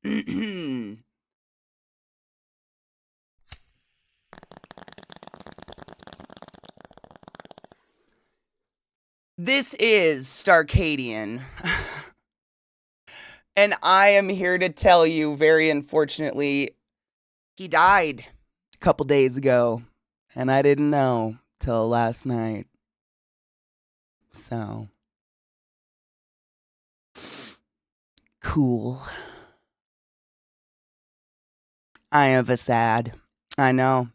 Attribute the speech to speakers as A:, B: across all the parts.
A: This is Starcadian, and I am here to tell you, very unfortunately, he died a couple days ago, and I didn't know till last night. So, cool. I am a sad. I know.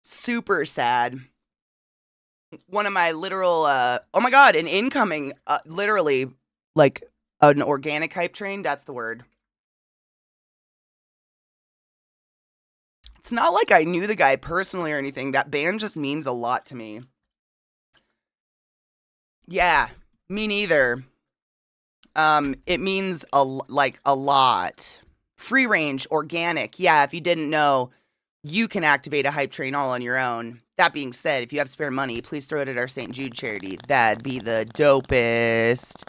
A: Super sad. One of my literal, oh my god, an incoming, literally, like, an organic hype train. That's the word. It's not like I knew the guy personally or anything. That band just means a lot to me. Yeah, me neither. It means like a lot. Free range, organic. Yeah, if you didn't know, you can activate a hype train all on your own. That being said, if you have spare money, please throw it at our St. Jude charity. That'd be the dopest.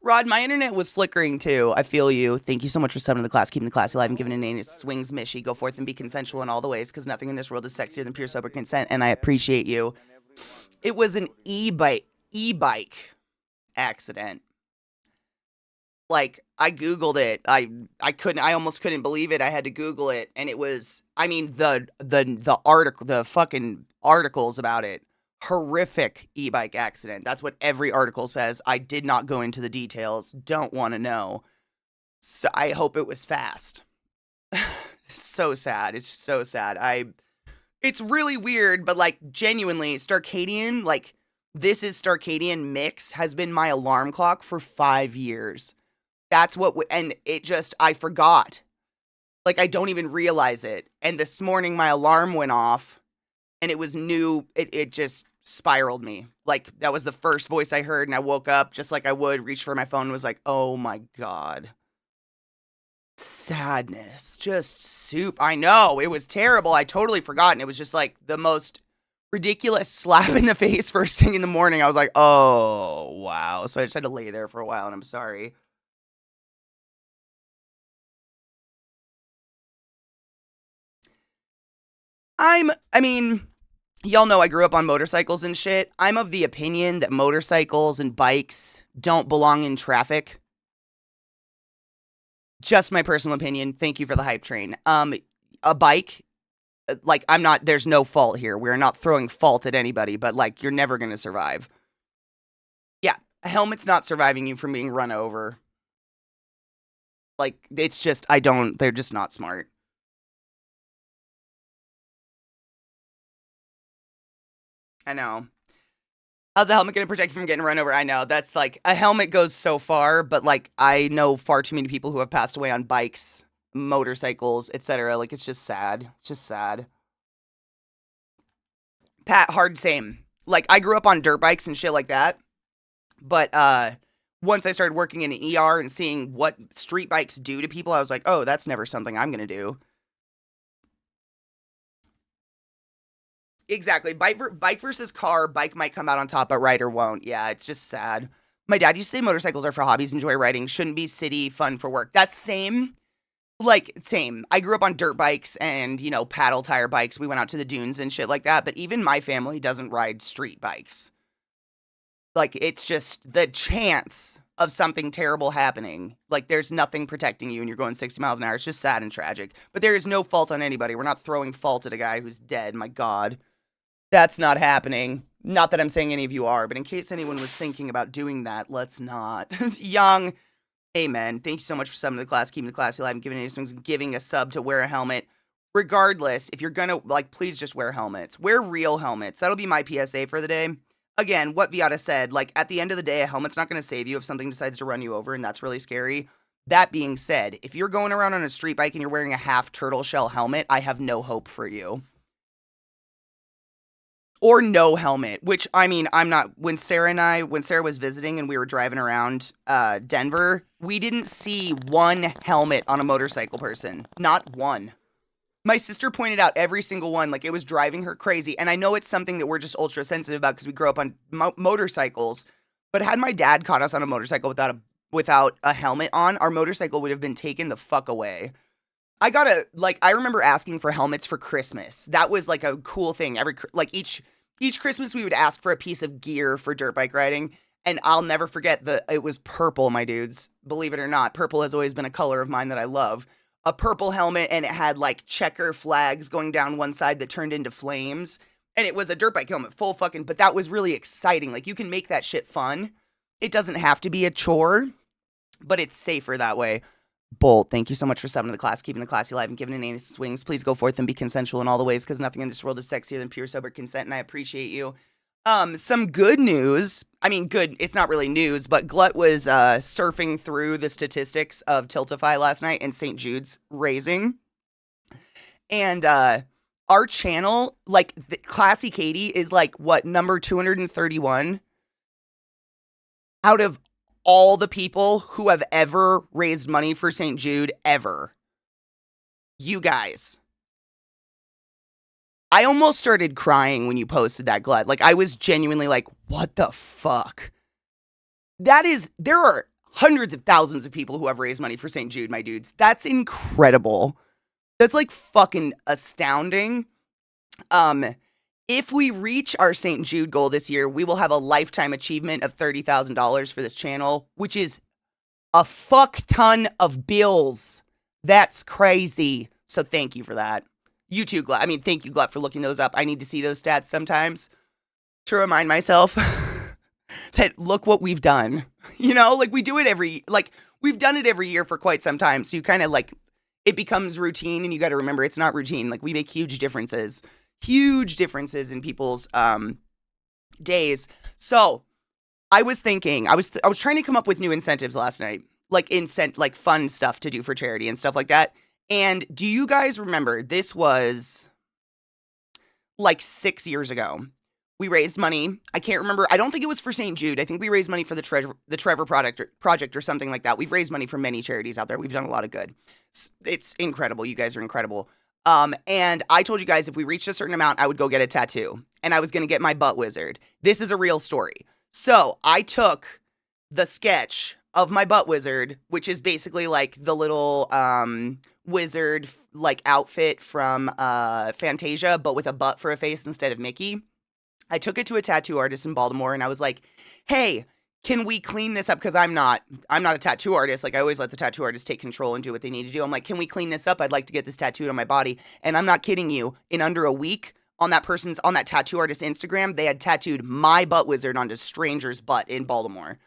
A: Rod, my internet was flickering too. I feel you. Thank you so much for subbing to the class, keeping the class alive, and giving a name. It swings Mishy. Go forth and be consensual in all the ways, because nothing in this world is sexier than pure sober consent, and I appreciate you. It was an e-bike accident. Like, I Googled it. I almost couldn't believe it. I had to Google it, and it was, I mean, the article, the fucking articles about it. Horrific e-bike accident. That's what every article says. I did not go into the details. Don't want to know. So I hope it was fast. So sad. It's just so sad. It's really weird, but like genuinely, Starcadian, like this is Starcadian mix has been my alarm clock for 5 years. That's what, and it just, I forgot. Like I don't even realize it. And this morning my alarm went off and it was new. It just spiraled me. Like that was the first voice I heard, and I woke up just like I would, reached for my phone, and was like, oh my god. Sadness. Just soup. I know. It was terrible. I totally forgot. And it was just like the most ridiculous slap in the face first thing in the morning. I was like, oh wow. So I just had to lay there for a while, and I'm sorry. I mean, y'all know I grew up on motorcycles and shit. I'm of the opinion that motorcycles and bikes don't belong in traffic. Just my personal opinion. Thank you for the hype train. A bike, like I'm not. There's no fault here. We're not throwing fault at anybody, but like you're never gonna survive. Yeah, a helmet's not surviving you from being run over. Like it's just I don't. They're just not smart. I know. How's a helmet gonna protect you from getting run over? I know that's like a helmet goes so far, but like I know far too many people who have passed away on bikes, motorcycles, etc. Like it's just sad. It's just sad. Pat, hard same. Like I grew up on dirt bikes and shit like that, but once I started working in an ER and seeing what street bikes do to people, I was like, oh, that's never something I'm gonna do. Exactly. Bike versus car. Bike might come out on top, but rider won't. Yeah, it's just sad. My dad used to say motorcycles are for hobbies, enjoy riding, shouldn't be city fun for work. That's same. Like, same. I grew up on dirt bikes and, paddle tire bikes. We went out to the dunes and shit like that. But even my family doesn't ride street bikes. Like, it's just the chance of something terrible happening. Like, there's nothing protecting you and you're going 60 miles an hour. It's just sad and tragic. But there is no fault on anybody. We're not throwing fault at a guy who's dead. My God. That's not happening. Not that I'm saying any of you are, but in case anyone was thinking about doing that, let's not. Young, amen. Thank you so much for subbing to the class, keeping the class alive, and giving a sub to wear a helmet. Regardless, if you're gonna, please just wear helmets. Wear real helmets. That'll be my PSA for the day. Again, what Viata said, at the end of the day, a helmet's not gonna save you if something decides to run you over, and that's really scary. That being said, if you're going around on a street bike and you're wearing a half turtle shell helmet, I have no hope for you. Or no helmet, which I mean, I'm not. When Sarah was visiting and we were driving around Denver, we didn't see one helmet on a motorcycle person. Not one. My sister pointed out every single one, like it was driving her crazy. And I know it's something that we're just ultra sensitive about because we grew up on motorcycles. But had my dad caught us on a motorcycle without a helmet on, our motorcycle would have been taken the fuck away. I remember asking for helmets for Christmas. That was like a cool thing. Each Christmas we would ask for a piece of gear for dirt bike riding. And I'll never forget it was purple, my dudes. Believe it or not, purple has always been a color of mine that I love. A purple helmet, and it had like checker flags going down one side that turned into flames. And it was a dirt bike helmet, but that was really exciting. Like, you can make that shit fun. It doesn't have to be a chore, but it's safer that way. Bolt, thank you so much for subbing to the class, keeping the classy alive and giving an anus swings. Please go forth and be consensual in all the ways, because nothing in this world is sexier than pure sober consent, and I appreciate you. Some good news. I mean, good, it's not really news, but Glut was surfing through the statistics of Tiltify last night and St. Jude's raising. And our channel, like, ClassyKatie is like, what, number 231 out of all the people who have ever raised money for St. Jude ever. You guys. I almost started crying when you posted that, Glut. Like, I was genuinely like, what the fuck? There are hundreds of thousands of people who have raised money for St. Jude, my dudes. That's incredible. That's like fucking astounding. If we reach our St. Jude goal this year, we will have a lifetime achievement of $30,000 for this channel, which is a fuck ton of bills. That's crazy. So thank you for that. You too, Glut. I mean, thank you, Glut, for looking those up. I need to see those stats sometimes to remind myself that look what we've done. You know, like, we've done it every year for quite some time. So you kind of like, it becomes routine, and you got to remember it's not routine. Like, we make huge differences in people's days. So I was thinking, I was trying to come up with new incentives last night, like fun stuff to do for charity and stuff like that. And do you guys remember, this was like 6 years ago. We raised money. I can't remember. I don't think it was for St. Jude. I think we raised money for the Trevor project or something like that. We've raised money for many charities out there. We've done a lot of good. It's incredible. You guys are incredible. And I told you guys if we reached a certain amount, I would go get a tattoo, and I was going to get my butt wizard. This is a real story. So I took the sketch of my butt wizard, which is basically like the little, wizard like outfit from, Fantasia, but with a butt for a face instead of Mickey. I took it to a tattoo artist in Baltimore, and I was like, hey, can we clean this up? Because I'm not a tattoo artist. Like, I always let the tattoo artist take control and do what they need to do. I'm like, can we clean this up? I'd like to get this tattooed on my body. And I'm not kidding you. In under a week, on that tattoo artist's Instagram, they had tattooed my butt wizard onto stranger's butt in Baltimore.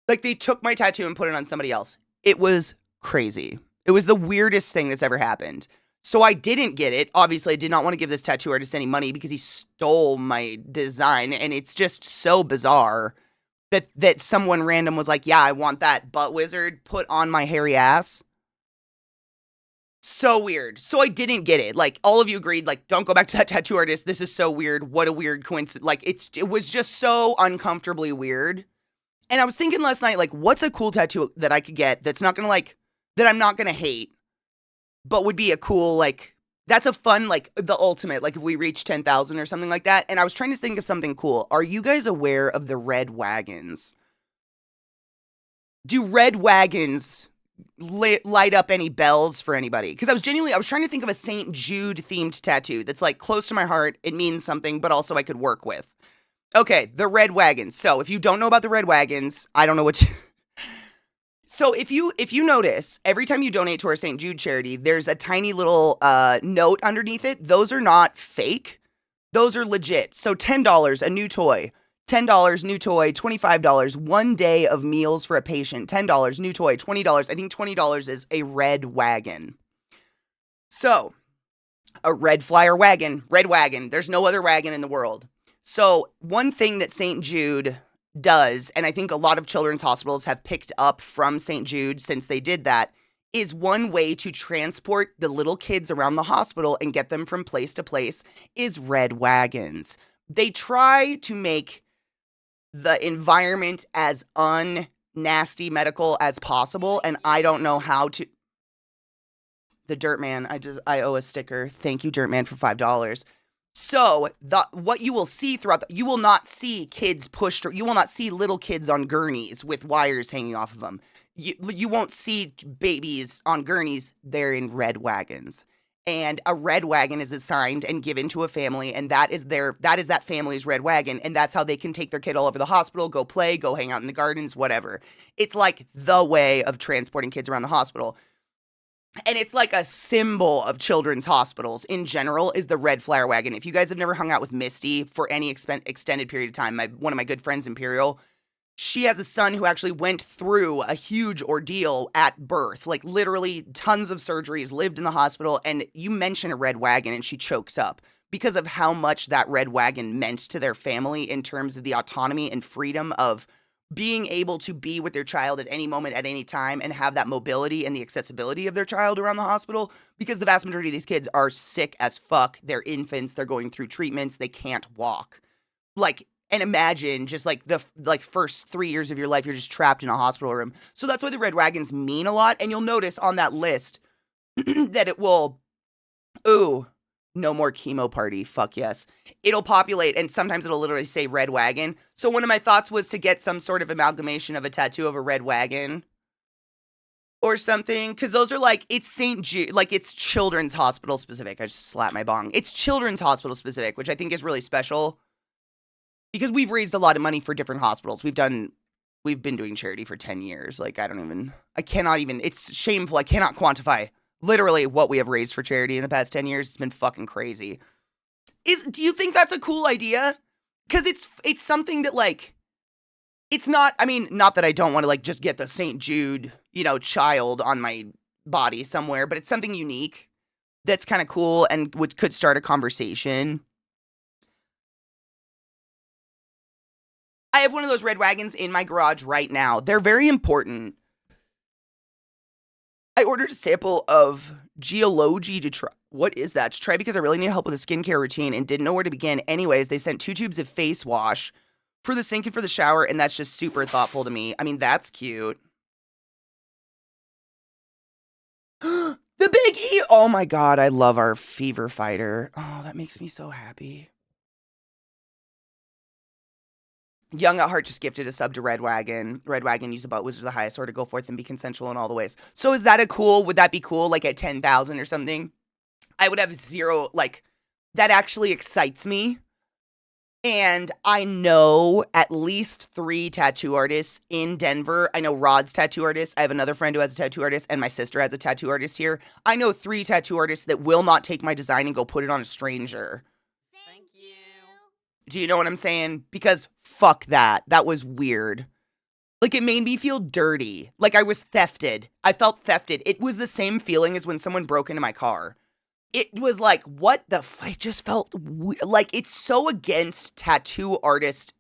A: Like, they took my tattoo and put it on somebody else. It was crazy. It was the weirdest thing that's ever happened. So I didn't get it. Obviously, I did not want to give this tattoo artist any money because he stole my design. And it's just so bizarre that someone random was like, yeah, I want that butt wizard put on my hairy ass. So weird. So I didn't get it. Like, all of you agreed, like, don't go back to that tattoo artist. This is so weird. What a weird coincidence. Like, it was just so uncomfortably weird. And I was thinking last night, like, what's a cool tattoo that I could get that's not gonna, like, that I'm not gonna hate, but would be a cool, like, that's a fun, like, the ultimate, like, if we reach 10,000 or something like that. And I was trying to think of something cool. Are you guys aware of the red wagons? Do red wagons light up any bells for anybody? Because I was trying to think of a St. Jude themed tattoo that's, like, close to my heart. It means something, but also I could work with. Okay, the red wagons. So if you don't know about the red wagons, I don't know what to... So if you notice, every time you donate to our St. Jude charity, there's a tiny little note underneath it. Those are not fake. Those are legit. So $10, a new toy. $10, new toy. $25, 1 day of meals for a patient. $10, new toy. $20. I think $20 is a red wagon. So, a red flyer wagon. Red wagon. There's no other wagon in the world. So, one thing that St. Jude does, and I think a lot of children's hospitals have picked up from St. Jude since they did that, is one way to transport the little kids around the hospital and get them from place to place is red wagons. They try to make the environment as unnasty medical as possible, and I don't know how to... The Dirt Man, I owe a sticker. Thank you, Dirt Man, for $5. So what you will see you will not see kids pushed, or you will not see little kids on gurneys with wires hanging off of them. You won't see babies on gurneys. They're in red wagons. And a red wagon is assigned and given to a family, and that is that family's red wagon, and that's how they can take their kid all over the hospital, go play, go hang out in the gardens, whatever. It's like the way of transporting kids around the hospital. And it's like a symbol of children's hospitals in general is the red flower wagon. If you guys have never hung out with Misty for any extended period of time, one of my good friends, Imperial, she has a son who actually went through a huge ordeal at birth, like literally tons of surgeries, lived in the hospital, and you mention a red wagon and she chokes up because of how much that red wagon meant to their family in terms of the autonomy and freedom of being able to be with their child at any moment, at any time, and have that mobility and the accessibility of their child around the hospital, because the vast majority of these kids are sick as fuck. They're infants. They're going through treatments. They can't walk. Like, and imagine just like the first 3 years of your life, you're just trapped in a hospital room. So that's why the red wagons mean a lot. And you'll notice on that list that it will, no more chemo party. Fuck yes. It'll populate, and sometimes it'll literally say red wagon. So one of my thoughts was to get some sort of amalgamation of a tattoo of a red wagon or something, because those are like, it's St. Jude, like it's children's hospital specific. I just slapped my bong. It's children's hospital specific, which I think is really special because we've raised a lot of money for different hospitals. We've been doing charity for 10 years. Like, it's shameful. I cannot quantify literally what we have raised for charity in the past 10 years. It's been fucking crazy. Do you think that's a cool idea? Because it's something that, like, it's not, I mean, not that I don't want to, like, just get the St. Jude, child on my body somewhere, but it's something unique that's kind of cool and could start a conversation. I have one of those red wagons in my garage right now. They're very important. I ordered a sample of Geology to try. What is that? To try because I really need help with a skincare routine and didn't know where to begin. Anyways, they sent 2 tubes of face wash for the sink and for the shower, and that's just super thoughtful to me. I mean, that's cute. The Big E! Oh my god, I love our fever fighter. Oh, that makes me so happy. Young at Heart just gifted a sub to Red Wagon. Red Wagon, use a butt wizard of the highest order, go forth and be consensual in all the ways. So would that be cool, like at 10,000 or something? I would have zero, like, that actually excites me. And I know at least 3 tattoo artists in Denver. I know Rod's tattoo artist. I have another friend who has a tattoo artist, and my sister has a tattoo artist here. I know 3 tattoo artists that will not take my design and go put it on a stranger.
B: Thank you.
A: Do you know what I'm saying? Because fuck that. That was weird. Like, it made me feel dirty. Like I was thefted. I felt thefted. It was the same feeling as when someone broke into my car. It was like, what the fuck? It just felt like it's so against tattoo artist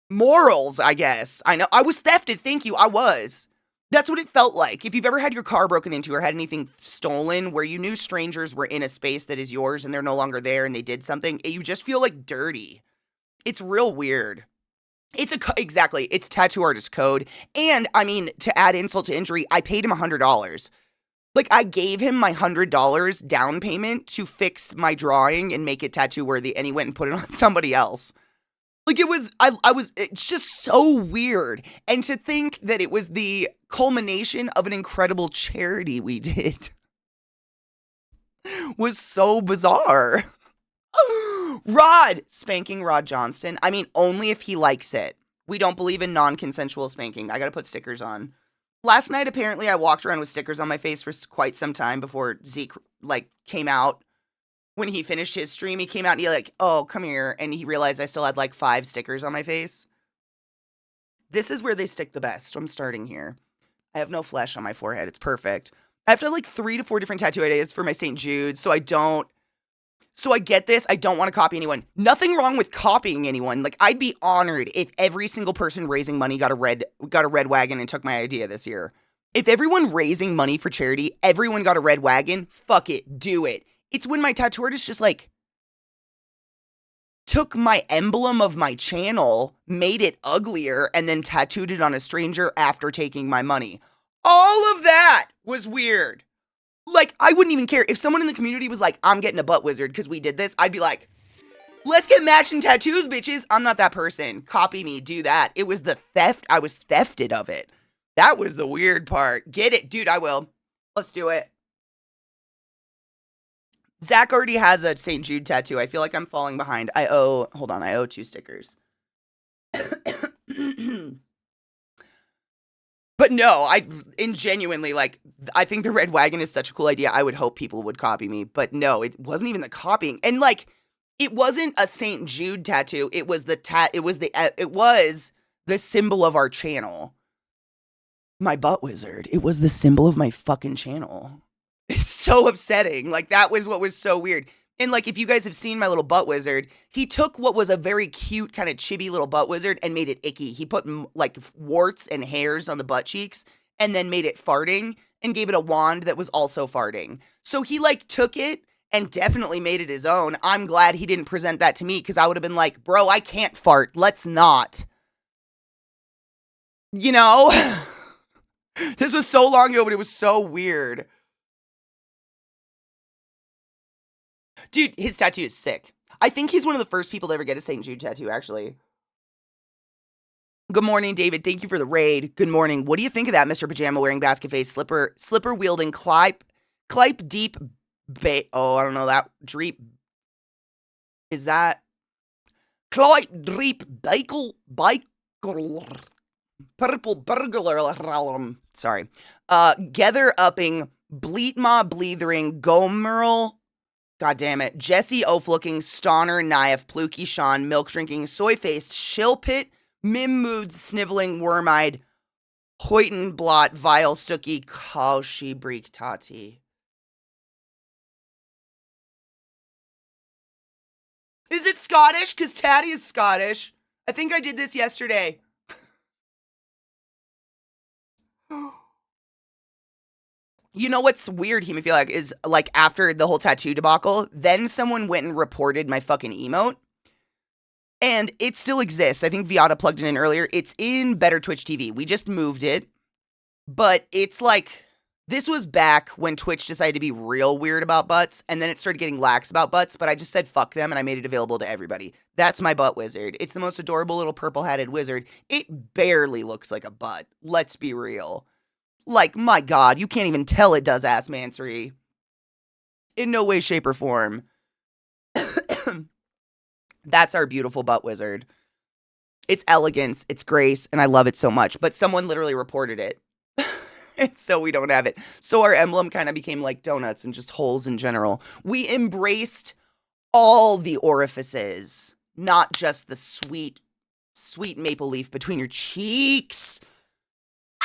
A: morals, I guess. I know. I was thefted. Thank you. I was. That's what it felt like. If you've ever had your car broken into or had anything stolen where you knew strangers were in a space that is yours and they're no longer there and they did something, you just feel like dirty. It's real weird. Exactly. It's tattoo artist code. And I mean, to add insult to injury, I paid him $100. Like, I gave him my $100 down payment to fix my drawing and make it tattoo worthy, and he went and put it on somebody else. Like, it's just so weird. And to think that it was the culmination of an incredible charity we did was so bizarre. Spanking Rod Johnston. I mean, only if he likes it. We don't believe in non-consensual spanking. I gotta put stickers on. Last night, apparently, I walked around with stickers on my face for quite some time before Zeke, like, came out. When he finished his stream, he came out and he like, oh, come here. And he realized I still had like 5 stickers on my face. This is where they stick the best. I'm starting here. I have no flesh on my forehead. It's perfect. I have to have like 3 to 4 different tattoo ideas for my St. Jude. So I get this. I don't want to copy anyone. Nothing wrong with copying anyone. Like, I'd be honored if every single person raising money got a red wagon and took my idea this year. If everyone raising money for charity, everyone got a red wagon, fuck it, do it. It's when my tattoo artist just like took my emblem of my channel, made it uglier, and then tattooed it on a stranger after taking my money. All of that was weird. Like, I wouldn't even care. If someone in the community was like, I'm getting a butt wizard because we did this, I'd be like, let's get matching tattoos, bitches. I'm not that person. Copy me, do that. It was the theft. I was thefted of it. That was the weird part. Get it? Dude, I will. Let's do it. Zach already has a St. Jude tattoo. I feel like I'm falling behind. Hold on, I owe 2 stickers. But no, genuinely, like, I think the red wagon is such a cool idea. I would hope people would copy me. But no, it wasn't even the copying. And like, it wasn't a St. Jude tattoo. It was it was the symbol of our channel. My butt wizard. It was the symbol of my fucking channel. It's so upsetting. Like, that was what was so weird. And like, if you guys have seen my little butt wizard, he took what was a very cute, kind of chibi little butt wizard and made it icky. He put like warts and hairs on the butt cheeks and then made it farting and gave it a wand that was also farting. So he like took it and definitely made it his own. I'm glad he didn't present that to me because I would have been like, bro, I can't fart. Let's not. You know? This was so long ago, but it was so weird. Dude, his tattoo is sick. I think he's one of the first people to ever get a St. Jude tattoo, actually. Good morning, David. Thank you for the raid. Good morning. What do you think of that, Mr. Pajama wearing basket face, slipper wielding, Clipe deep I don't know that. Dreep. Is that Clipe Dreep Bike Purple Burglar. Sorry. Gether upping, Bleat Ma Bleethering, Gomerl. God damn it. Jesse Oaf-looking, Stoner, Knife, Pluky Sean, Milk-drinking, Soy-faced, Shillpit, Mim-mood, Sniveling, Worm-eyed, Hoytenblot, Vile, Stooky, Kaushi, Breek, Tati. Is it Scottish? Because Tatty is Scottish. I think I did this yesterday. You know what's weird, Hemophiliac, is like after the whole tattoo debacle, then someone went and reported my fucking emote. And it still exists. I think Viata plugged it in earlier. It's in Better Twitch TV. We just moved it. But it's like, this was back when Twitch decided to be real weird about butts. And then it started getting lax about butts. But I just said fuck them and I made it available to everybody. That's my butt wizard. It's the most adorable little purple-hatted wizard. It barely looks like a butt. Let's be real. Like, my God, you can't even tell it does ass mansory. In no way, shape, or form. That's our beautiful butt wizard. It's elegance, it's grace, and I love it so much. But someone literally reported it. And so we don't have it. So our emblem kind of became like donuts and just holes in general. We embraced all the orifices, not just the sweet, sweet maple leaf between your cheeks.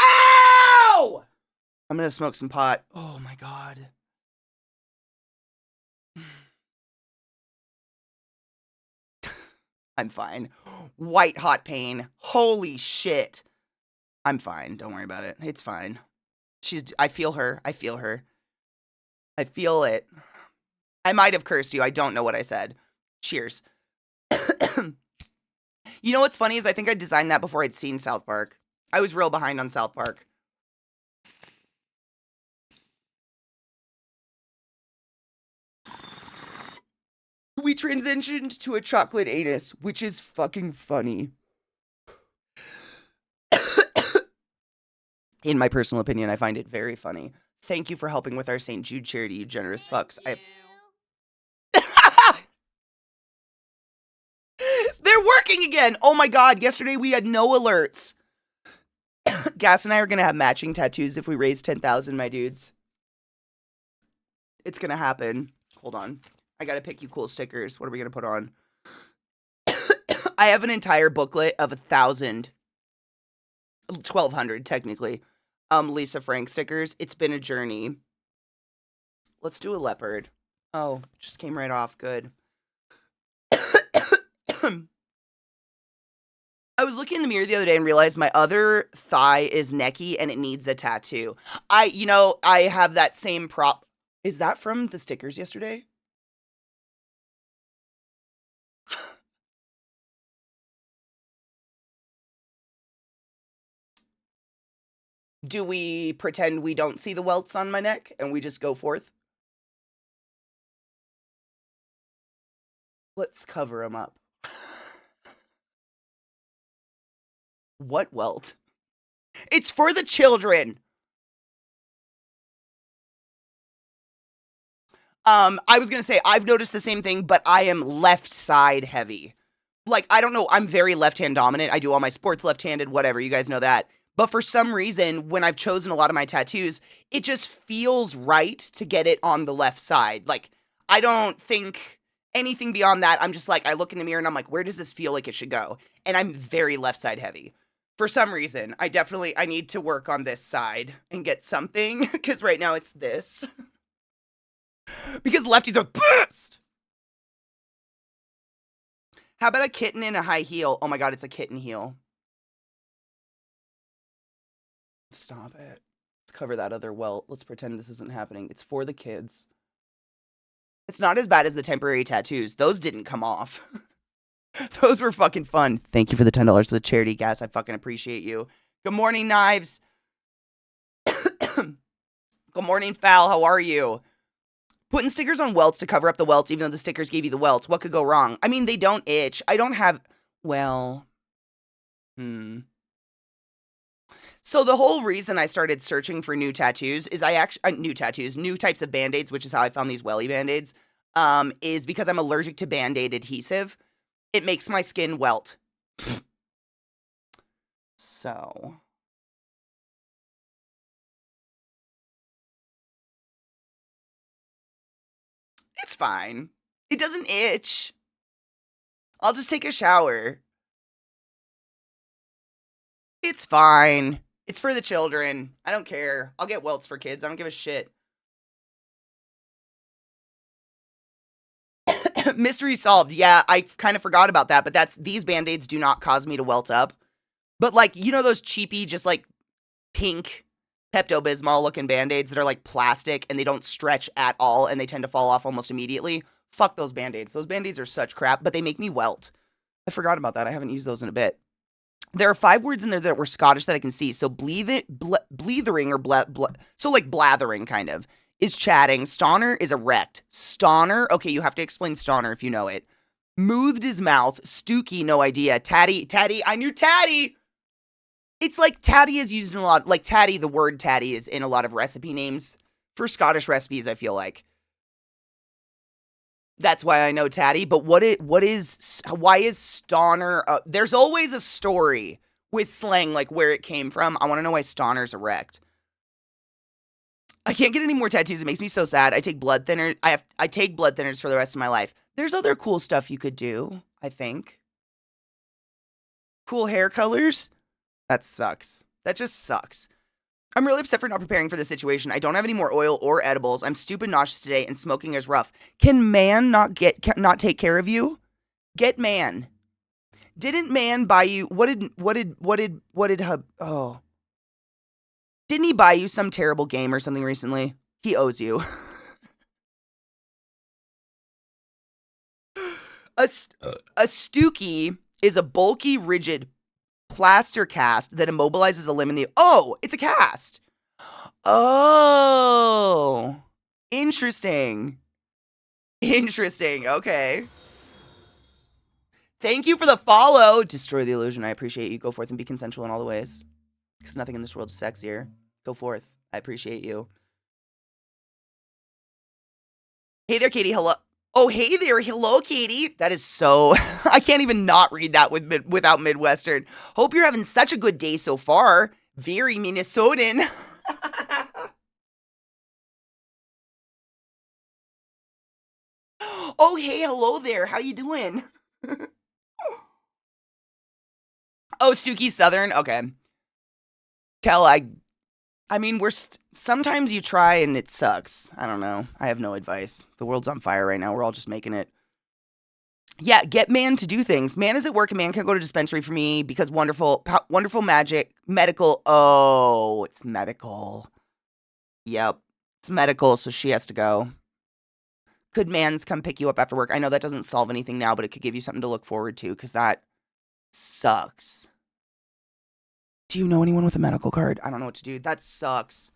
A: Ow! I'm gonna smoke some pot. Oh my God. I'm fine. White hot pain. Holy shit. I'm fine. Don't worry about it. It's fine. I feel her. I feel her. I feel it. I might have cursed you. I don't know what I said. Cheers. You know what's funny is I think I designed that before I'd seen South Park. I was real behind on South Park. We transitioned to a chocolate anus, which is fucking funny. In my personal opinion, I find it very funny. Thank you for helping with our St. Jude charity, you generous fucks. They're working again! Oh my God, yesterday we had no alerts. Gas and I are gonna have matching tattoos if we raise 10,000, my dudes. It's gonna happen. Hold on. I gotta pick you cool stickers. What are we gonna put on? I have an entire booklet of 1,000, 1,200 technically, Lisa Frank stickers. It's been a journey. Let's do a leopard. Oh, just came right off. Good. I was looking in the mirror the other day and realized my other thigh is necky and it needs a tattoo. I have that same prop. Is that from the stickers yesterday? Do we pretend we don't see the welts on my neck and we just go forth? Let's cover them up. What welt? It's for the children. I was gonna say, I've noticed the same thing, but I am left side heavy. Like, I don't know, I'm very left-hand dominant. I do all my sports left-handed, whatever, you guys know that. But for some reason, when I've chosen a lot of my tattoos, it just feels right to get it on the left side. Like, I don't think anything beyond that. I'm just like, I look in the mirror and I'm like, where does this feel like it should go? And I'm very left side heavy. For some reason, I need to work on this side and get something, because right now it's this. Because lefties are pissed. How about a kitten in a high heel? Oh my god, it's a kitten heel. Stop it. Let's cover that other welt. Let's pretend this isn't happening. It's for the kids. It's not as bad as the temporary tattoos. Those didn't come off. Those were fucking fun. Thank you for the $10 for the charity gas. I fucking appreciate you. Good morning, Knives. Good morning, Foul. How are you? Putting stickers on welts to cover up the welts, even though the stickers gave you the welts. What could go wrong? I mean, they don't itch. I don't have... Well... So the whole reason I started searching for new tattoos is new types of Band-Aids, which is how I found these welly Band-Aids, is because I'm allergic to Band-Aid adhesive. It makes my skin welt. So... It's fine. It doesn't itch. I'll just take a shower. It's fine. It's for the children. I don't care. I'll get welts for kids. I don't give a shit. Mystery solved. Yeah, I kind of forgot about that, but these Band-Aids do not cause me to welt up. But like, you know those cheapy, just like pink Pepto-Bismol looking Band-Aids that are like plastic and they don't stretch at all and they tend to fall off almost immediately? Fuck those Band-Aids. Those Band-Aids are such crap, but they make me welt. I forgot about that. I haven't used those in a bit. There are 5 words in there that were Scottish that I can see. So bleathering or so like blathering kind of is chatting. Stoner is erect. Stoner, okay, you have to explain stoner if you know it. Moothed his mouth. Stooky, no idea. Tatty, I knew tatty. It's like tatty is used in a lot, like tatty, the word tatty is in a lot of recipe names for Scottish recipes, I feel like. That's why I know tatty, but why is stoner? There's always a story with slang, like where it came from. I want to know why stoner's erect. I can't get any more tattoos. It makes me so sad. I take blood thinners. I take blood thinners for the rest of my life. There's other cool stuff you could do, I think. Cool hair colors? That sucks. That just sucks. I'm really upset for not preparing for this situation. I don't have any more oil or edibles. I'm stupid nauseous today and smoking is rough. Can man not take care of you? Get man. Didn't man buy you, didn't he buy you some terrible game or something recently? He owes you. A stookie is a bulky, rigid plaster cast that immobilizes a limb in the... Oh, it's a cast. Oh, interesting. Okay. Thank you for the follow. Destroy the illusion. I appreciate you. Go forth and be consensual in all the ways. Because nothing in this world is sexier. Go forth. I appreciate you. Hey there, Katie. Hello. Oh, hey there. Hello, Katie. That is so... I can't even not read that without Midwestern. Hope you're having such a good day so far. Very Minnesotan. Oh, hey. Hello there. How you doing? Oh, Stookie Southern. Okay. Kel, I mean, sometimes you try and it sucks. I don't know. I have no advice. The world's on fire right now. We're all just making it. Yeah, get man to do things. Man is at work and man can't go to dispensary for me because wonderful magic, medical. Oh, it's medical. Yep, it's medical, so she has to go. Could mans come pick you up after work? I know that doesn't solve anything now, but it could give you something to look forward to because that sucks. Do you know anyone with a medical card? I don't know what to do. That sucks.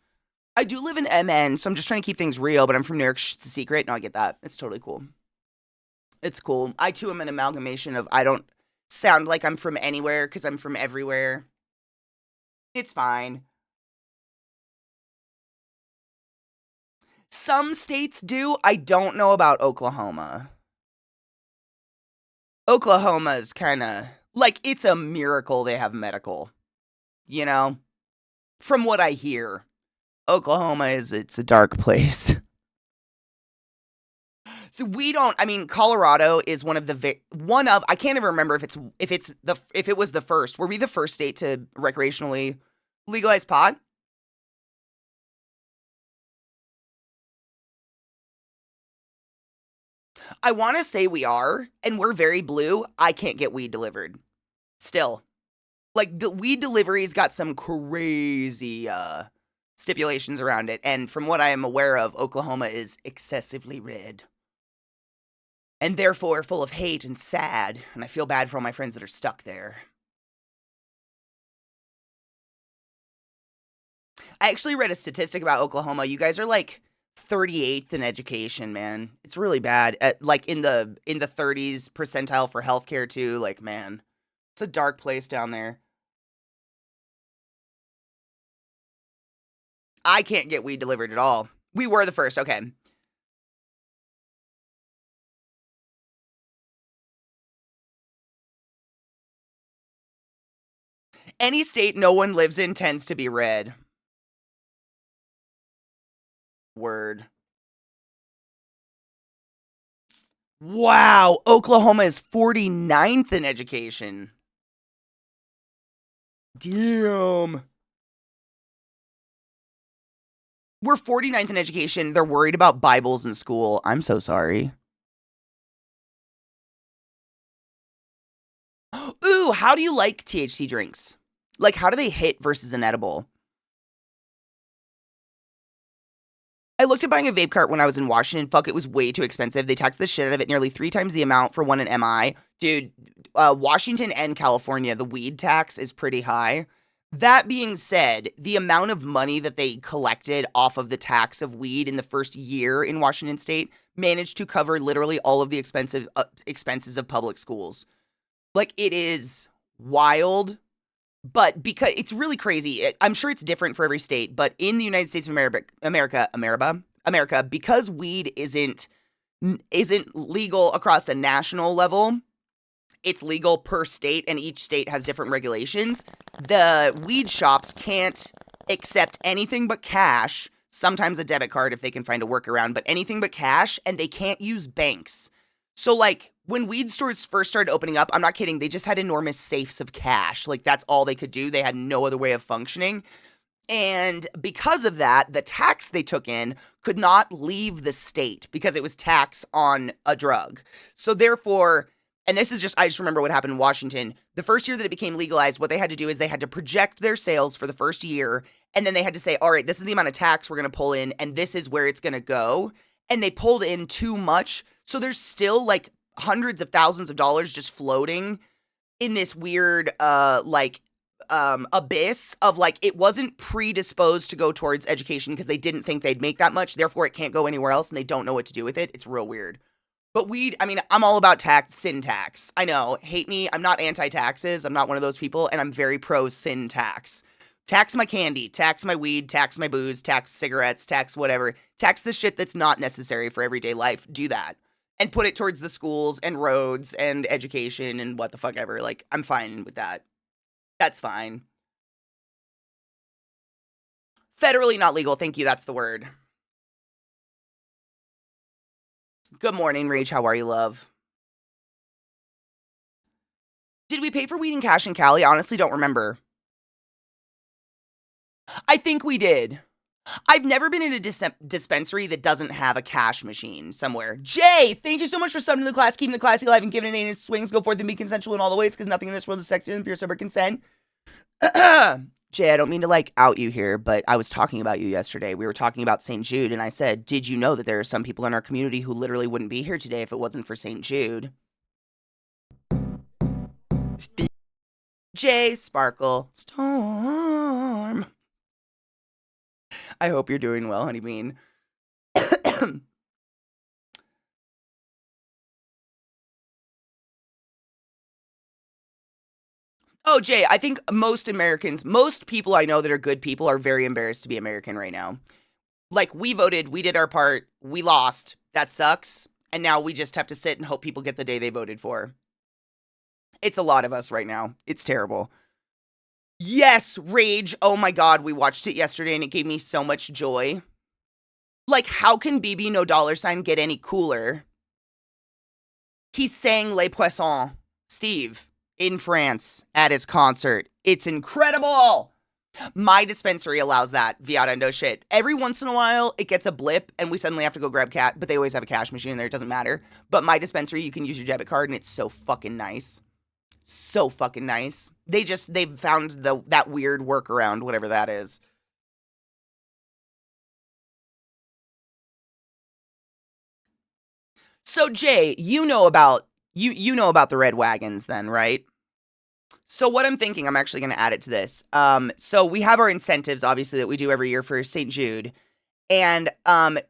A: I do live in MN, so I'm just trying to keep things real, but I'm from New York. It's a secret. No, I get that. It's totally cool. It's cool. I too am an amalgamation of I don't sound like I'm from anywhere because I'm from everywhere. It's fine. Some states do. I don't know about Oklahoma. Oklahoma is kind of like it's a miracle they have medical, you know? From what I hear, Oklahoma it's a dark place. So we don't. I mean, Colorado is one of I can't even remember if it was the first. Were we the first state to recreationally legalize pot? I want to say we are, and we're very blue. I can't get weed delivered. Still, like the weed delivery's got some crazy stipulations around it, and from what I am aware of, Oklahoma is excessively red. And therefore full of hate and sad, and I feel bad for all my friends that are stuck there. I actually read a statistic about Oklahoma. You guys are like 38th in education, man. It's really bad. Like in the 30s percentile for healthcare too. Like, man, it's a dark place down there. I can't get weed delivered at all. We were the first. Okay. Any state no one lives in tends to be red. Word. Wow, Oklahoma is 49th in education. Damn. We're 49th in education. They're worried about Bibles in school. I'm so sorry. Ooh, how do you like THC drinks? Like, how do they hit versus an edible? I looked at buying a vape cart when I was in Washington. Fuck, it was way too expensive. They taxed the shit out of it, nearly 3 times the amount for one in MI. Dude, Washington and California, the weed tax is pretty high. That being said, the amount of money that they collected off of the tax of weed in the first year in Washington state managed to cover literally all of the expenses of public schools. Like, it is wild. But because it's really crazy, I'm sure it's different for every state. But in the United States of America, because weed isn't legal across a national level, it's legal per state, and each state has different regulations. The weed shops can't accept anything but cash. Sometimes a debit card if they can find a workaround, but anything but cash, and they can't use banks. So, like, when weed stores first started opening up, I'm not kidding, they just had enormous safes of cash. Like, that's all they could do. They had no other way of functioning. And because of that, the tax they took in could not leave the state because it was tax on a drug. So, therefore, and this is just, I just remember what happened in Washington. The first year that it became legalized, what they had to do is they had to project their sales for the first year. And then they had to say, all right, this is the amount of tax we're going to pull in, and this is where it's going to go. And they pulled in too much. So there's still like hundreds of thousands of dollars just floating in this weird abyss of like it wasn't predisposed to go towards education because they didn't think they'd make that much, therefore it can't go anywhere else and they don't know what to do with it. It's real weird. But weed, I mean, I'm all about sin tax. I know, hate me, I'm not anti-taxes, I'm not one of those people, and I'm very pro sin tax. Tax my candy, tax my weed, tax my booze, tax cigarettes, tax whatever. Tax the shit that's not necessary for everyday life. Do that. And put it towards the schools and roads and education and what the fuck ever. Like, I'm fine with that. That's fine. Federally not legal. Thank you. That's the word. Good morning, Rach. How are you, love? Did we pay for weed and cash in Cali? I honestly don't remember. I think we did. I've never been in a dispensary that doesn't have a cash machine somewhere. Jay, thank you so much for subbing to the class, keeping the classy alive, and giving it its swings. Go forth and be consensual in all the ways, because nothing in this world is sexier than pure sober consent. Jay, I don't mean to like out you here, but I was talking about you yesterday. We were talking about St. Jude, and I said, did you know that there are some people in our community who literally wouldn't be here today if it wasn't for St. Jude? J Sparkle Storm. I hope you're doing well, honeybean. Oh, Jay, I think most Americans, most people I know that are good people are very embarrassed to be American right now. Like, we voted, we did our part, we lost. That sucks. And now we just have to sit and hope people get the day they voted for. It's a lot of us right now. It's terrible. Yes, Rage. Oh my God, we watched it yesterday and it gave me so much joy. Like, how can BB No Dollar Sign get any cooler? He sang Les Poissons, Steve, in France at his concert. It's incredible. My dispensary allows that Viarendo shit. Every once in a while, it gets a blip and we suddenly have to go grab cat, but they always have a cash machine in there. It doesn't matter. But my dispensary, you can use your debit card and it's so fucking nice. So fucking nice. They've found that weird workaround, whatever that is. So Jay, you know about the red wagons then, right? So what I'm thinking, I'm actually going to add it to this. So we have our incentives, obviously, that we do every year for St. Jude. And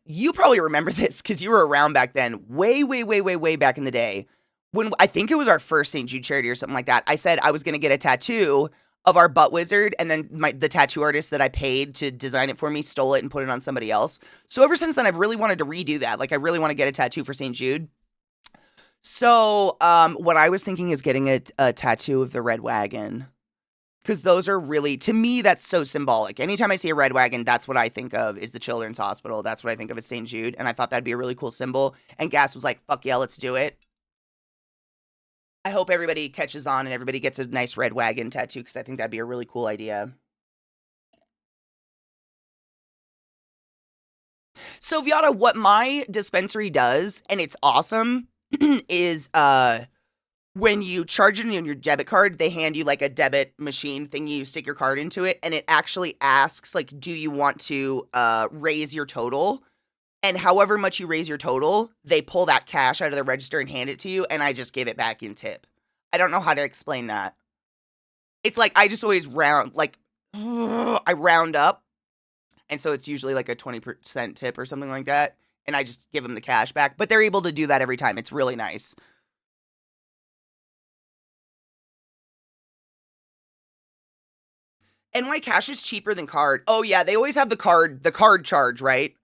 A: you probably remember this because you were around back then, way, way, way, way, way back in the day. When I think it was our first St. Jude charity or something like that, I said I was going to get a tattoo of our butt wizard, and then the tattoo artist that I paid to design it for me stole it and put it on somebody else. So ever since then, I've really wanted to redo that. Like, I really want to get a tattoo for St. Jude. So what I was thinking is getting a tattoo of the red wagon. Because those are really, to me, that's so symbolic. Anytime I see a red wagon, that's what I think of is the Children's Hospital. That's what I think of as St. Jude. And I thought that'd be a really cool symbol. And Gas was like, fuck yeah, let's do it. I hope everybody catches on and everybody gets a nice red wagon tattoo because I think that'd be a really cool idea. So, Viata, what my dispensary does, and it's awesome, is when you charge it on your debit card, they hand you like a debit machine thing. You stick your card into it, and it actually asks, like, do you want to raise your total? And however much you raise your total, they pull that cash out of the register and hand it to you, and I just give it back in tip. I don't know how to explain that. It's like I just always I round up, and so it's usually like a 20% tip or something like that, and I just give them the cash back. But they're able to do that every time. It's really nice. And my cash is cheaper than card. Oh yeah, they always have the card charge, right?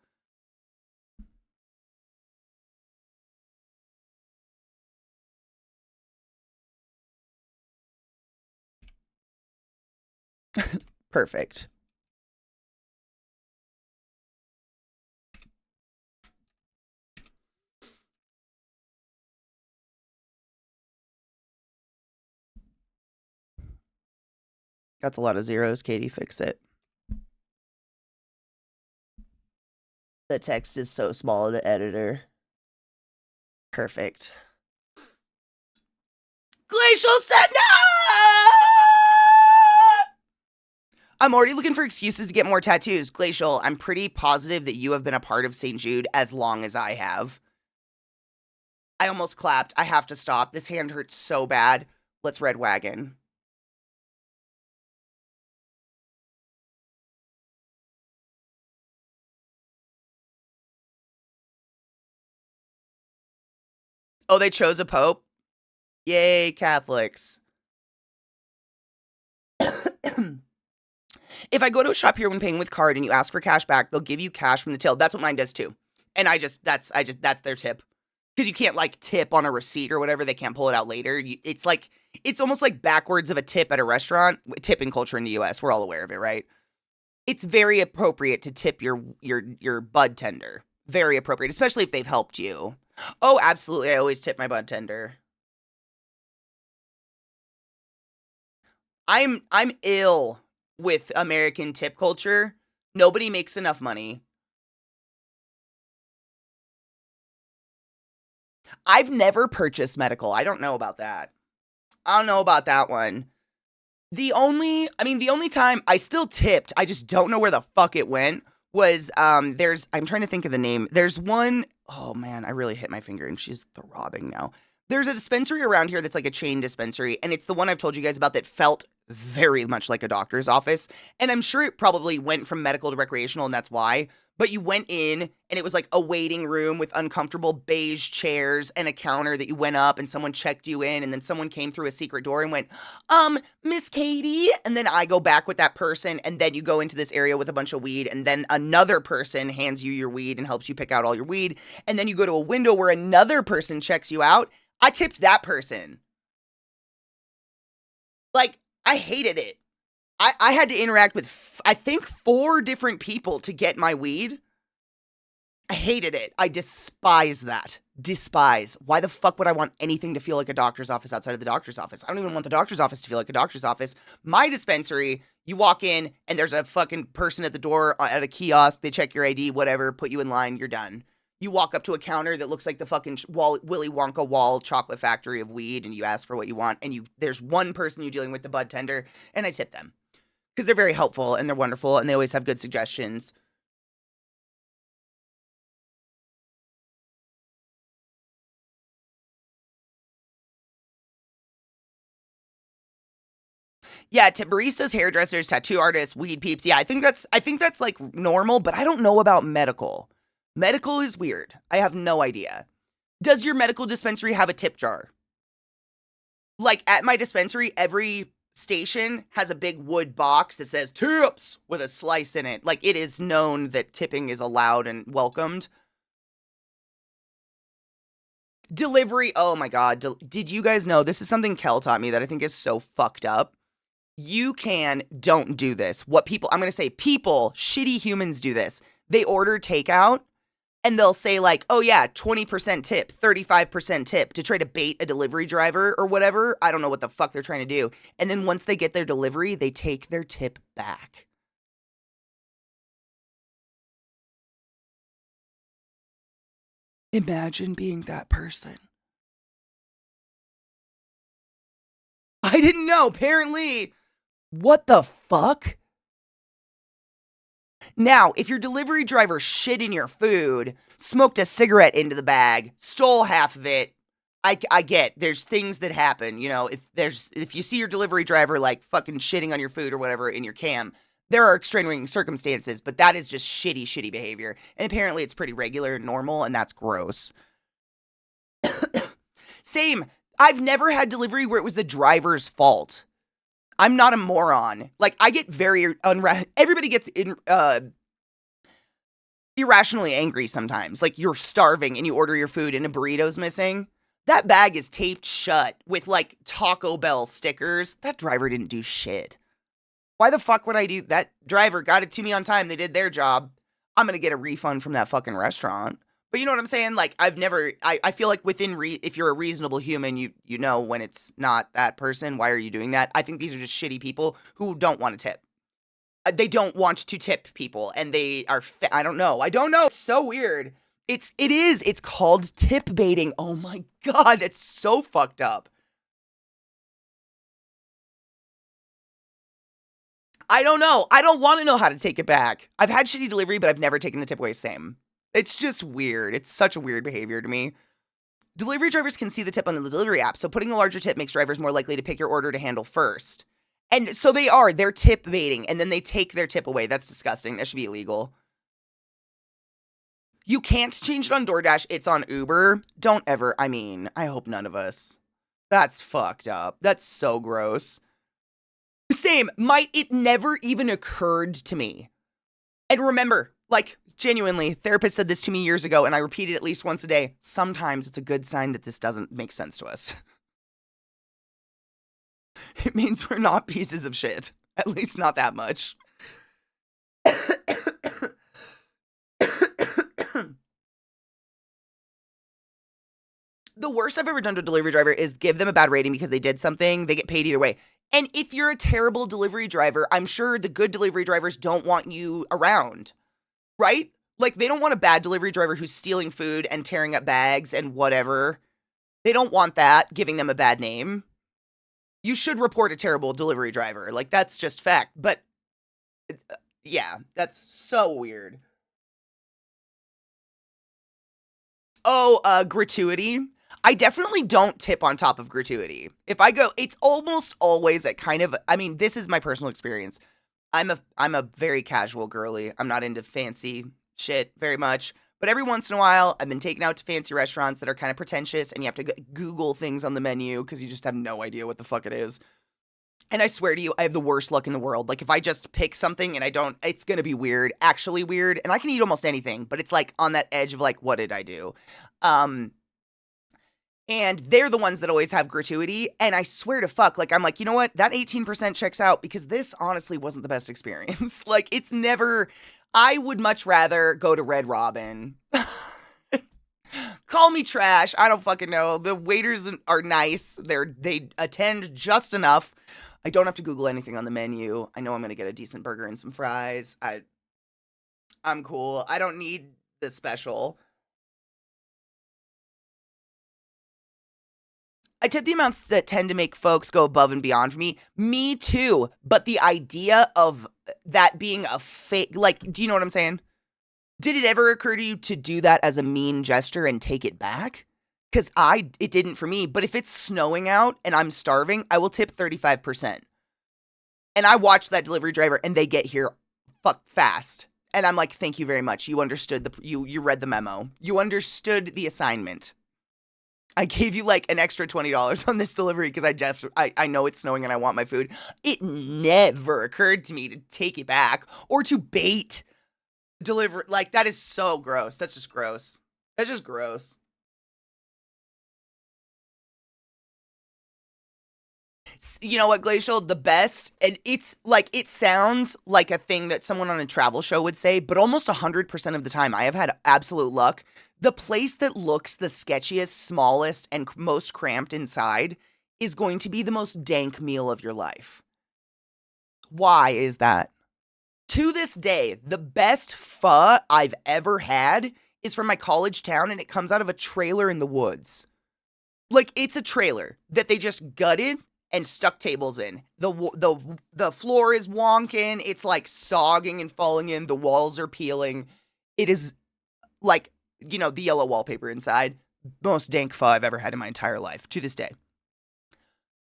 A: Perfect. That's a lot of zeros, Katie. Fix it. The text is so small in the editor. Perfect. Glacial said no! I'm already looking for excuses to get more tattoos. Glacial, I'm pretty positive that you have been a part of St. Jude as long as I have. I almost clapped. I have to stop. This hand hurts so bad. Let's red wagon. Oh, they chose a pope? Yay, Catholics. If I go to a shop here when paying with card and you ask for cash back, they'll give you cash from the till. That's what mine does too. And that's their tip. Because you can't like tip on a receipt or whatever. They can't pull it out later. It's almost like backwards of a tip at a restaurant. Tipping culture in the US, we're all aware of it, right? It's very appropriate to tip your bud tender. Very appropriate, especially if they've helped you. Oh, absolutely. I always tip my bud tender. I'm ill with American tip culture. Nobody makes enough money. I've never purchased medical. I don't know about that. I don't know about that one. The only time I still tipped, I just don't know where the fuck it went, was, I'm trying to think of the name. There's one, oh man, I really hit my finger and she's throbbing now. There's a dispensary around here that's like a chain dispensary, and it's the one I've told you guys about that felt very much like a doctor's office. And I'm sure it probably went from medical to recreational, and that's why. But you went in, and it was like a waiting room with uncomfortable beige chairs and a counter that you went up, and someone checked you in, and then someone came through a secret door and went, Miss Katie. And then I go back with that person, and then you go into this area with a bunch of weed, and then another person hands you your weed and helps you pick out all your weed. And then you go to a window where another person checks you out. I tipped that person. Like, I hated it. I had to interact with, I think, 4 different people to get my weed. I hated it. I despise that. Despise. Why the fuck would I want anything to feel like a doctor's office outside of the doctor's office? I don't even want the doctor's office to feel like a doctor's office. My dispensary, you walk in and there's a fucking person at the door at a kiosk. They check your ID, whatever, put you in line, you're done. You walk up to a counter that looks like the fucking Willy Wonka wall chocolate factory of weed, and you ask for what you want, and there's one person you're dealing with, the bud tender, and I tip them. Because they're very helpful, and they're wonderful, and they always have good suggestions. Yeah, baristas, hairdressers, tattoo artists, weed peeps. Yeah, I think that's like normal, but I don't know about medical. Medical is weird. I have no idea. Does your medical dispensary have a tip jar? Like at my dispensary, every station has a big wood box that says tips with a slice in it. Like, it is known that tipping is allowed and welcomed. Delivery. Oh my God. Did you guys know? This is something Kel taught me that I think is so fucked up. Don't do this. I'm going to say people, shitty humans do this. They order takeout and they'll say like, oh yeah, 20% tip, 35% tip to try to bait a delivery driver or whatever. I don't know what the fuck they're trying to do. And then once they get their delivery, they take their tip back. Imagine being that person. I didn't know, apparently. What the fuck? Now, if your delivery driver shit in your food, smoked a cigarette into the bag, stole half of it, I get there's things that happen, you know, if you see your delivery driver like fucking shitting on your food or whatever in your cam, there are extenuating circumstances, but that is just shitty behavior. And apparently it's pretty regular and normal, and that's gross. Same. I've never had delivery where it was the driver's fault. I'm not a moron. Like, I get very everybody gets irrationally angry sometimes. Like, you're starving and you order your food and a burrito's missing. That bag is taped shut with like Taco Bell stickers. That driver didn't do shit. Why the fuck would I do that? Driver got it to me on time. They did their job. I'm going to get a refund from that fucking restaurant. But you know what I'm saying? Like, I feel like if you're a reasonable human, you know when it's not that person. Why are you doing that? I think these are just shitty people who don't want to tip. They don't want to tip people, and they are, I don't know. It's so weird. It's called tip baiting. Oh my God, that's so fucked up. I don't know. I don't want to know how to take it back. I've had shitty delivery, but I've never taken the tip away. Same. It's just weird. It's such a weird behavior to me. Delivery drivers can see the tip on the delivery app, so putting a larger tip makes drivers more likely to pick your order to handle first. And so they're tip baiting, and then they take their tip away. That's disgusting. That should be illegal. You can't change it on DoorDash. It's on Uber. Don't ever. I mean, I hope none of us. That's fucked up. That's so gross. Same. It never even occurred to me. And remember, like, genuinely, therapist said this to me years ago, and I repeat it at least once a day. Sometimes it's a good sign that this doesn't make sense to us. It means we're not pieces of shit. At least not that much. The worst I've ever done to a delivery driver is give them a bad rating because they did something. They get paid either way. And if you're a terrible delivery driver, I'm sure the good delivery drivers don't want you around, right? Like, they don't want a bad delivery driver who's stealing food and tearing up bags and whatever. They don't want that, giving them a bad name. You should report a terrible delivery driver. Like, that's just fact. But, yeah, that's so weird. Oh, gratuity. I definitely don't tip on top of gratuity. If I go, it's almost always a kind of, I mean, this is my personal experience. I'm a very casual girly. I'm not into fancy shit very much. But every once in a while, I've been taken out to fancy restaurants that are kind of pretentious and you have to Google things on the menu because you just have no idea what the fuck it is. And I swear to you, I have the worst luck in the world. Like, if I just pick something and I don't, it's gonna be weird, actually weird. And I can eat almost anything, but it's like on that edge of like, what did I do? Um, and they're the ones that always have gratuity. And I swear to fuck, like, I'm like, you know what? That 18% checks out because this honestly wasn't the best experience. Like, it's never, I would much rather go to Red Robin. Call me trash. I don't fucking know. The waiters are nice. They attend just enough. I don't have to Google anything on the menu. I know I'm gonna get a decent burger and some fries. I'm cool. I don't need the special. I tip the amounts that tend to make folks go above and beyond for me. Me too. But the idea of that being a fake, like, do you know what I'm saying? Did it ever occur to you to do that as a mean gesture and take it back? Because it didn't for me. But if it's snowing out and I'm starving, I will tip 35%. And I watch that delivery driver and they get here fast. And I'm like, thank you very much. You understood you read the memo. You understood the assignment. I gave you like an extra $20 on this delivery because I know it's snowing and I want my food. It never occurred to me to take it back or to bait deliver. Like, that is so gross. That's just gross. That's just gross. You know what, Glacial? The best, and it's like, it sounds like a thing that someone on a travel show would say, but almost 100% of the time, I have had absolute luck. The place that looks the sketchiest, smallest, and most cramped inside is going to be the most dank meal of your life. Why is that? To this day, the best pho I've ever had is from my college town, and it comes out of a trailer in the woods. Like, it's a trailer that they just gutted and stuck tables in. The floor is wonking. It's like sogging and falling in. The walls are peeling. It is like, you know, the yellow wallpaper inside. Most dank pho I've ever had in my entire life to this day.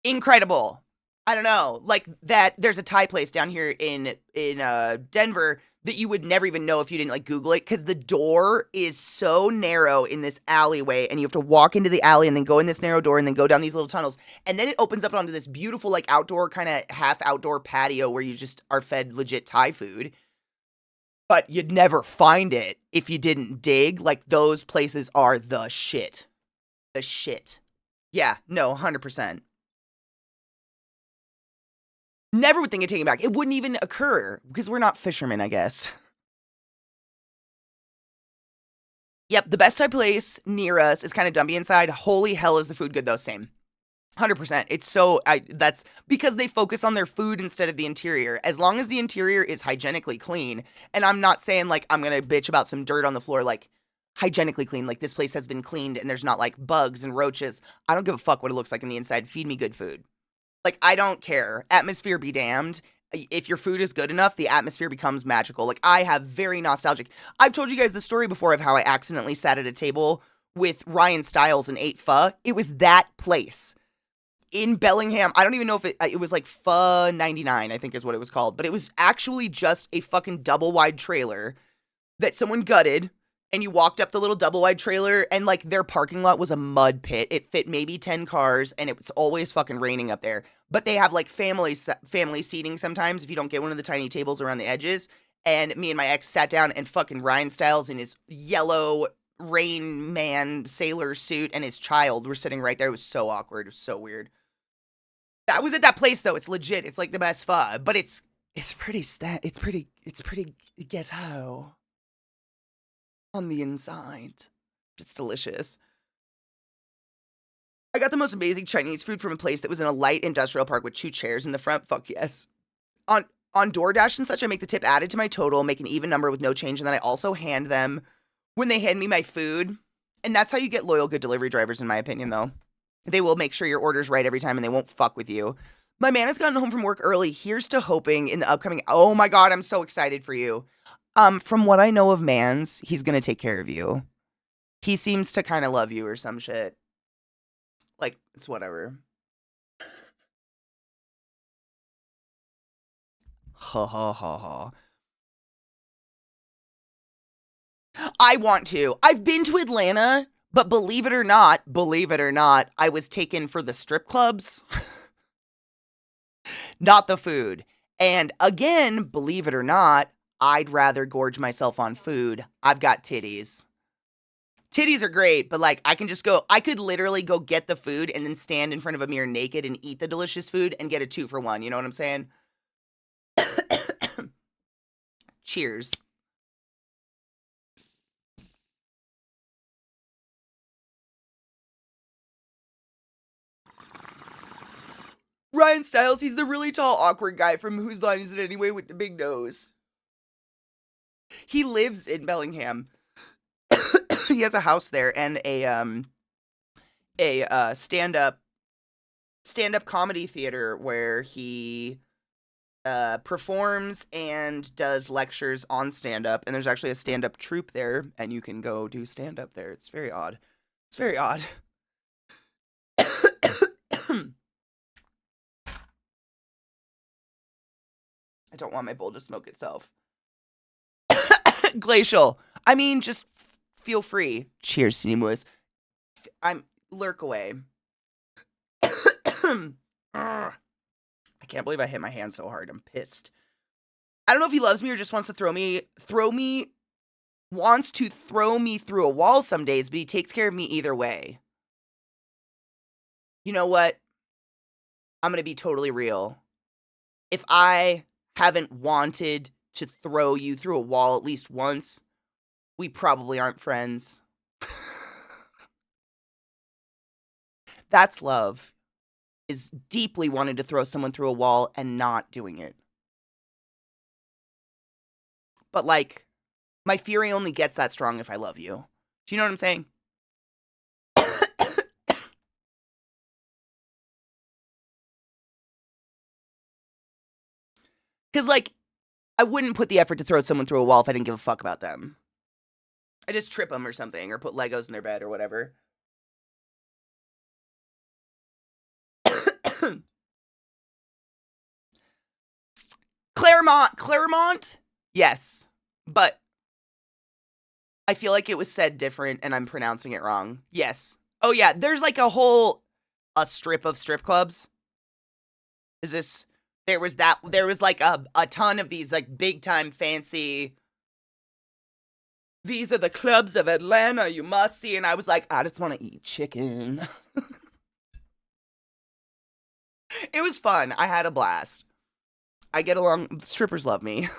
A: Incredible. I don't know. Like that, there's a Thai place down here in Denver that you would never even know if you didn't like Google it because the door is so narrow in this alleyway and you have to walk into the alley and then go in this narrow door and then go down these little tunnels. And then it opens up onto this beautiful like outdoor kind of half outdoor patio where you just are fed legit Thai food. But you'd never find it if you didn't dig. Like those places are the shit. The shit. Yeah, no, 100%. Never would think of taking it back. It wouldn't even occur because we're not fishermen, I guess. Yep, the best Thai place near us is kind of dumpy inside. Holy hell is the food good though, same. 100%. It's so, that's because they focus on their food instead of the interior. As long as the interior is hygienically clean, and I'm not saying like I'm going to bitch about some dirt on the floor, like hygienically clean, like this place has been cleaned and there's not like bugs and roaches. I don't give a fuck what it looks like on the inside. Feed me good food. Like, I don't care. Atmosphere be damned. If your food is good enough, the atmosphere becomes magical. Like, I have very nostalgic. I've told you guys the story before of how I accidentally sat at a table with Ryan Stiles and ate pho. It was that place in Bellingham. I don't even know if it was like Pho 99, I think is what it was called. But it was actually just a fucking double wide trailer that someone gutted. And you walked up the little double wide trailer and like their parking lot was a mud pit. It fit maybe 10 cars and it was always fucking raining up there. But they have like family seating sometimes if you don't get one of the tiny tables around the edges. And me and my ex sat down and fucking Ryan Stiles in his yellow Rain Man sailor suit and his child were sitting right there. It was so awkward. It was so weird. I was at that place though. It's legit. It's like the best pho, but it's pretty ghetto on the inside. It's delicious. I got the most amazing Chinese food from a place that was in a light industrial park with 2 chairs in the front. Fuck yes. On DoorDash and such, I make the tip added to my total, make an even number with no change, and then I also hand them when they hand me my food. And that's how you get loyal, good delivery drivers, in my opinion, though. They will make sure your order's right every time, and they won't fuck with you. My man has gotten home from work early. Here's to hoping in the upcoming... Oh my god, I'm so excited for you. From what I know of Mans, he's gonna take care of you. He seems to kind of love you or some shit. Like, it's whatever. Ha ha ha ha. I want to. I've been to Atlanta, but believe it or not, I was taken for the strip clubs, not the food. And again, believe it or not, I'd rather gorge myself on food. I've got titties. Titties are great, but like I could literally go get the food and then stand in front of a mirror naked and eat the delicious food and get a 2-for-1. You know what I'm saying? Cheers. Ryan Stiles, he's the really tall, awkward guy from Whose Line Is It Anyway with the big nose. He lives in Bellingham. He has a house there and a stand-up comedy theater where he performs and does lectures on stand-up, and there's actually a stand-up troupe there, and you can go do stand-up there. It's very odd. It's very odd. I don't want my bowl to smoke itself. Glacial. I mean, just feel free. Cheers, Seamless. I'm lurk away. I can't believe I hit my hand so hard. I'm pissed. I don't know if he loves me or just wants to throw me through a wall some days, but he takes care of me either way. You know what? I'm going to be totally real. If I haven't wanted to throw you through a wall at least once, we probably aren't friends. That's love. Is deeply wanting to throw someone through a wall and not doing it. But like, my fury only gets that strong if I love you. Do you know what I'm saying? Because like, I wouldn't put the effort to throw someone through a wall if I didn't give a fuck about them. I just trip them or something, or put Legos in their bed or whatever. Claremont? Yes. But I feel like it was said different and I'm pronouncing it wrong. Yes. Oh yeah, there's like a strip of strip clubs. There was like a ton of these like big time fancy, these are the clubs of Atlanta you must see, and I was like, I just want to eat chicken. It was fun. I had a blast. I get along, strippers love me.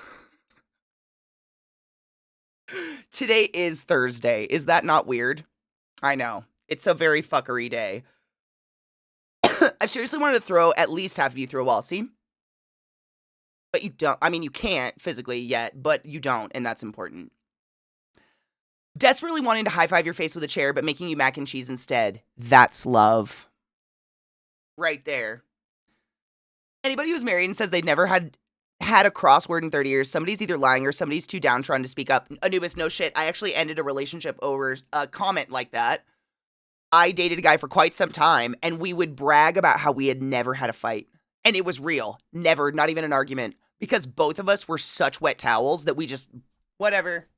A: Today is Thursday. Is that not weird? I know. It's a very fuckery day. I've seriously wanted to throw at least half of you through a wall, see? But you don't. I mean, you can't physically yet, but you don't, and that's important. Desperately wanting to high-five your face with a chair, but making you mac and cheese instead. That's love. Right there. Anybody who's married and says they've never had a crossword in 30 years, somebody's either lying or somebody's too downtrodden to speak up. Anubis, no shit. I actually ended a relationship over a comment like that. I dated a guy for quite some time, and we would brag about how we had never had a fight. And it was real. Never, not even an argument. Because both of us were such wet towels that we just, whatever.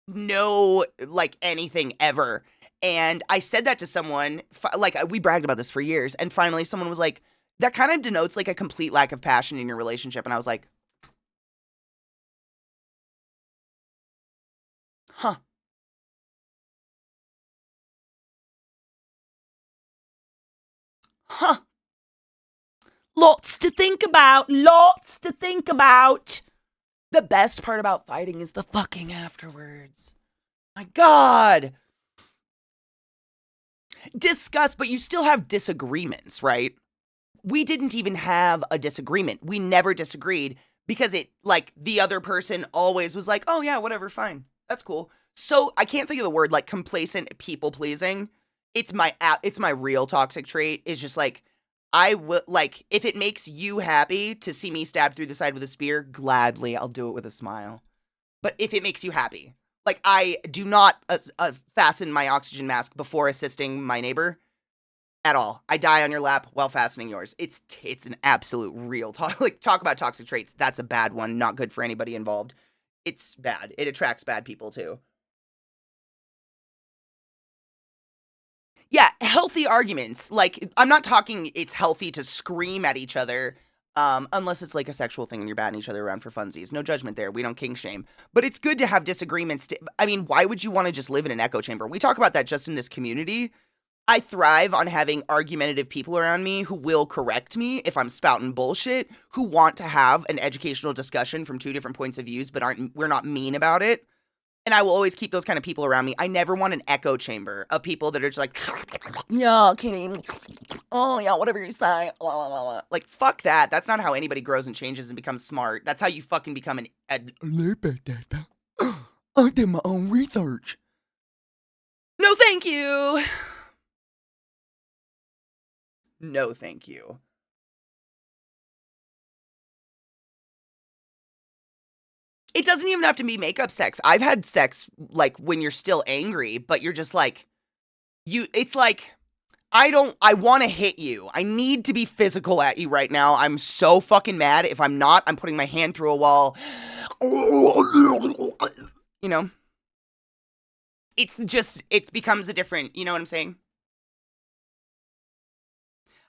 A: No, like, anything ever. And I said that to someone, like, we bragged about this for years, and finally someone was like, that kind of denotes, like, a complete lack of passion in your relationship. And I was like, huh. Huh. Lots to think about. Lots to think about. The best part about fighting is the fucking afterwards. My God. Discuss, but you still have disagreements, right? We didn't even have a disagreement. We never disagreed because it, like, the other person always was like, oh yeah, whatever, fine. That's cool. So I can't think of the word, like, complacent people pleasing. It's my real toxic trait. Is just like, I will, like, if it makes you happy to see me stabbed through the side with a spear, gladly, I'll do it with a smile. But if it makes you happy, like, I do not fasten my oxygen mask before assisting my neighbor. at all. I die on your lap while fastening yours. It's an absolute real talk. Like, talk about toxic traits. That's a bad one. Not good for anybody involved. It's bad. It attracts bad people too. Yeah, healthy arguments. Like, I'm not talking it's healthy to scream at each other, unless it's like a sexual thing and you're batting each other around for funsies. No judgment there. We don't king shame. But it's good to have disagreements. I mean, why would you want to just live in an echo chamber? We talk about that just in this community. I thrive on having argumentative people around me who will correct me if I'm spouting bullshit, who want to have an educational discussion from two different points of views, but we're not mean about it. And I will always keep those kind of people around me. I never want an echo chamber of people that are just like, yeah, Katie. Oh, yeah, whatever you say. Like, fuck that. That's not how anybody grows and changes and becomes smart. That's how you fucking become I did my own research. No, thank you. No, thank you. It doesn't even have to be makeup sex. I've had sex, like, when you're still angry, but you're just like, it's like, I want to hit you. I need to be physical at you right now. I'm so fucking mad. If I'm not, I'm putting my hand through a wall. You know? It becomes a different, you know what I'm saying?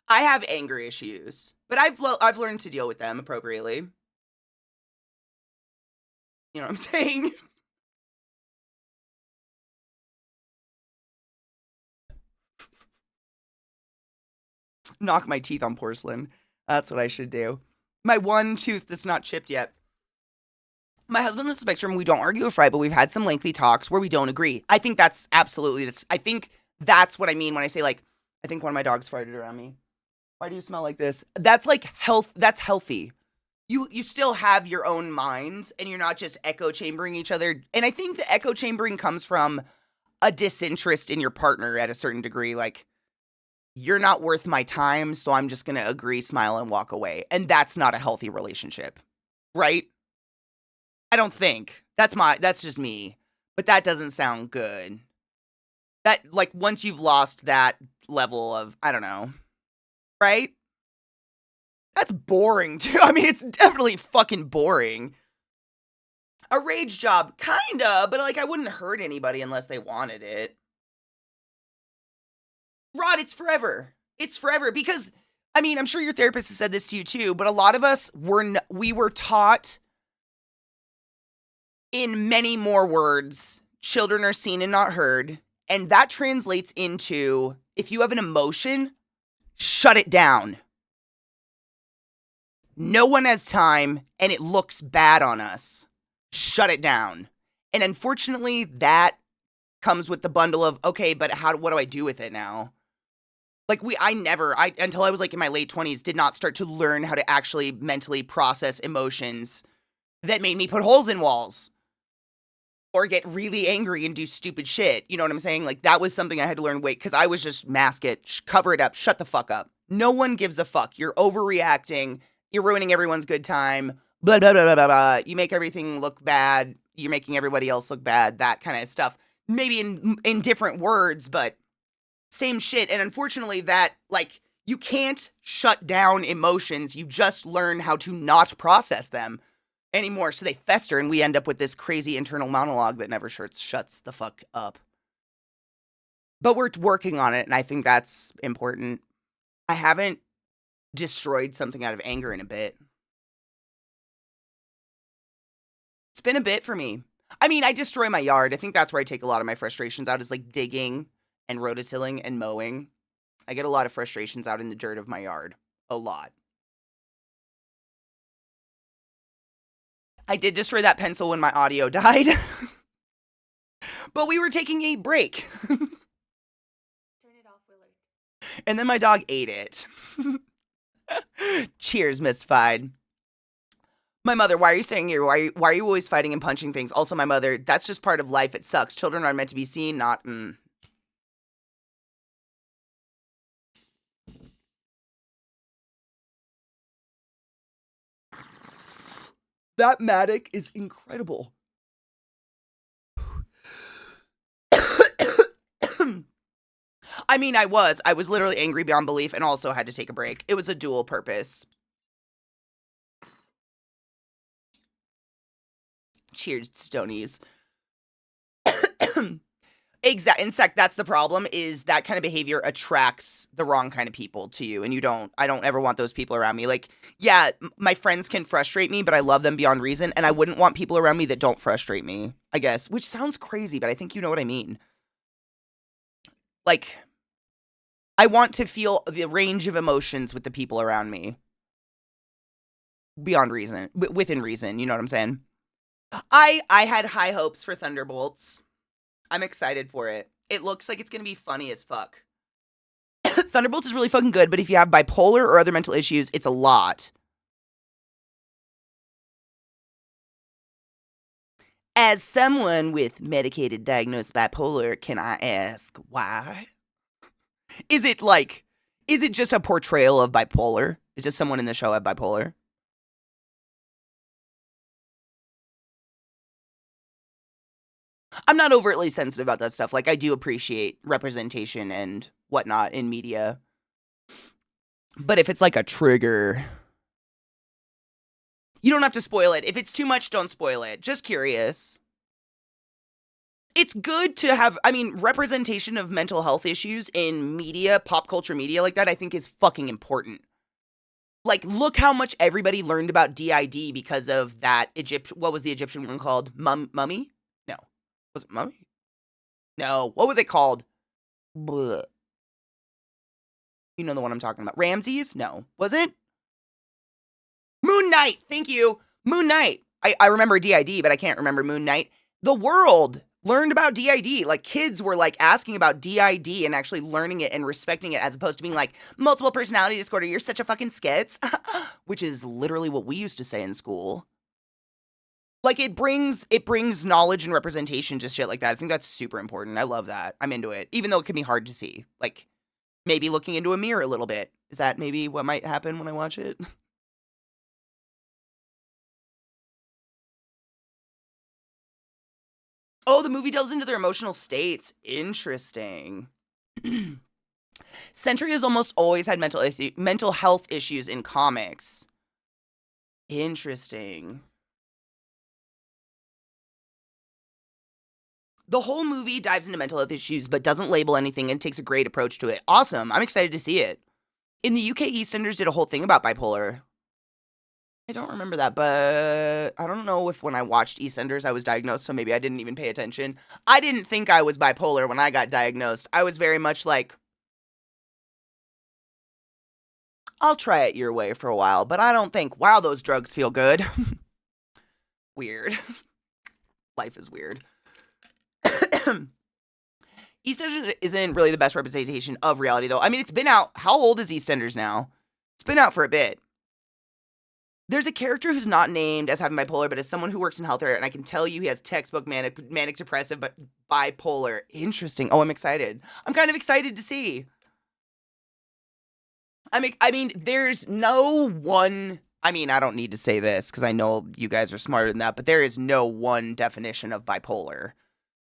A: I have anger issues, but I've learned to deal with them appropriately. You know what I'm saying? Knock my teeth on porcelain. That's what I should do. My one tooth that's not chipped yet. My husband is a spectrum. We don't argue or fight, but we've had some lengthy talks where we don't agree. I think that's absolutely I think that's what I mean when I say, like, I think one of my dogs farted around me. Why do you smell like this? That's like health. That's healthy. You still have your own minds and you're not just echo chambering each other. And I think the echo chambering comes from a disinterest in your partner at a certain degree. Like, you're not worth my time, so I'm just going to agree, smile, and walk away. And that's not a healthy relationship, right? I don't think. That's just me. But that doesn't sound good. That, like, once you've lost that level of, I don't know, right? That's boring, too. I mean, it's definitely fucking boring. A rage job, kinda, but, like, I wouldn't hurt anybody unless they wanted it. Rod, it's forever. It's forever because, I mean, I'm sure your therapist has said this to you too, but a lot of us we were taught in many more words, children are seen and not heard, and that translates into, if you have an emotion, shut it down. No one has time, and it looks bad on us. Shut it down. And unfortunately, that comes with the bundle of, okay, but what do I do with it now? Like, until I was like in my late 20s, did not start to learn how to actually mentally process emotions that made me put holes in walls or get really angry and do stupid shit. You know what I'm saying? Like, that was something I had to learn, because I was just mask it, cover it up, shut the fuck up. No one gives a fuck. You're overreacting. You're ruining everyone's good time. Blah, blah, blah, blah, blah, blah. You make everything look bad. You're making everybody else look bad. That kind of stuff. Maybe in different words, but same shit. And unfortunately, that, like, you can't shut down emotions. You just learn how to not process them anymore. So they fester and we end up with this crazy internal monologue that never shuts the fuck up. But we're working on it, and I think that's important. I haven't destroyed something out of anger in a bit. It's been a bit for me. I mean, I destroy my yard. I think that's where I take a lot of my frustrations out, is like digging and rototilling and mowing. I get a lot of frustrations out in the dirt of my yard. A lot. I did destroy that pencil when my audio died. But we were taking a break. Turn it off, Willard. And then my dog ate it. Cheers, Mystified. My mother, why are you staying here? Why are you always fighting and punching things? Also, my mother, that's just part of life. It sucks. Children are meant to be seen, not... That Matic is incredible. I mean, I was literally angry beyond belief and also had to take a break. It was a dual purpose. Cheers, Stonies. Exactly. In fact, that's the problem, is that kind of behavior attracts the wrong kind of people to you, and I don't ever want those people around me. Like, yeah, my friends can frustrate me, but I love them beyond reason, and I wouldn't want people around me that don't frustrate me, I guess, which sounds crazy, but I think you know what I mean. Like, I want to feel the range of emotions with the people around me beyond reason, within reason, you know what I'm saying? I had high hopes for Thunderbolts. I'm excited for it. It looks like it's going to be funny as fuck. Thunderbolts is really fucking good, but if you have bipolar or other mental issues, it's a lot. As someone with medicated diagnosed bipolar, can I ask why? Is it like, is it just a portrayal of bipolar? Is just someone in the show have bipolar? I'm not overtly sensitive about that stuff. Like, I do appreciate representation and whatnot in media. But if it's like a trigger, you don't have to spoil it. If it's too much, don't spoil it. Just curious. It's good to have, I mean, representation of mental health issues in media, pop culture media like that, I think is fucking important. Like, look how much everybody learned about DID because of that what was the Egyptian one called? Mummy? No. Was it Mummy? No. What was it called? Blech. You know the one I'm talking about. Ramses? No. Was it? Moon Knight! Thank you! Moon Knight! I remember DID, but I can't remember Moon Knight. The world learned about DID. Like, kids were, like, asking about DID and actually learning it and respecting it, as opposed to being like, multiple personality disorder, you're such a fucking skits. Which is literally what we used to say in school. Like, it brings knowledge and representation to shit like that. I think that's super important. I love that. I'm into it. Even though it can be hard to see. Like, maybe looking into a mirror a little bit. Is that maybe what might happen when I watch it? Oh, the movie delves into their emotional states. Interesting. Century has almost always had mental health issues in comics. Interesting. The whole movie dives into mental health issues, but doesn't label anything and takes a great approach to it. Awesome. I'm excited to see it. In the UK, EastEnders did a whole thing about bipolar. I don't remember that, but I don't know if when I watched EastEnders I was diagnosed, so maybe I didn't even pay attention. I didn't think I was bipolar when I got diagnosed. I was very much like, I'll try it your way for a while, but I don't think, wow, those drugs feel good. Weird. Life is weird. EastEnders isn't really the best representation of reality, though. I mean, it's been out. How old is EastEnders now? It's been out for a bit. There's a character who's not named as having bipolar, but as someone who works in healthcare, and I can tell you he has textbook manic depressive, but bipolar. Interesting. Oh, I'm excited. I'm kind of excited to see. I mean, there's no one. I mean, I don't need to say this because I know you guys are smarter than that, but there is no one definition of bipolar.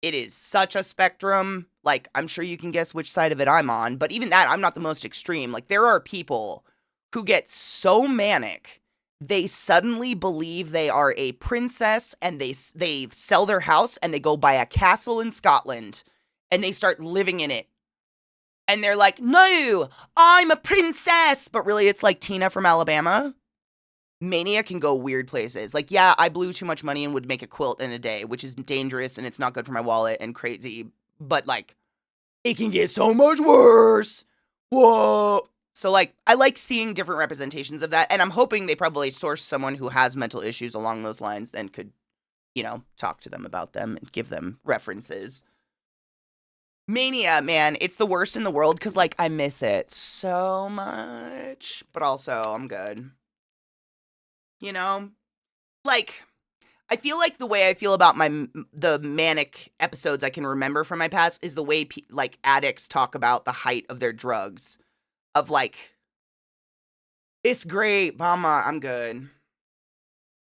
A: It is such a spectrum. Like, I'm sure you can guess which side of it I'm on, but even that, I'm not the most extreme. Like, there are people who get so manic, they suddenly believe they are a princess, and they sell their house and they go buy a castle in Scotland and they start living in it. And they're like, no, I'm a princess. But really, it's like Tina from Alabama. Mania can go weird places. Like, yeah, I blew too much money and would make a quilt in a day, which is dangerous and it's not good for my wallet and crazy. But, like, it can get so much worse. Whoa. So, like, I like seeing different representations of that. And I'm hoping they probably source someone who has mental issues along those lines and could, you know, talk to them about them and give them references. Mania, man, it's the worst in the world because, like, I miss it so much. But also, I'm good. You know? Like, I feel like the way I feel about the manic episodes I can remember from my past is the way, like, addicts talk about the height of their drugs. Of, like, it's great, mama, I'm good.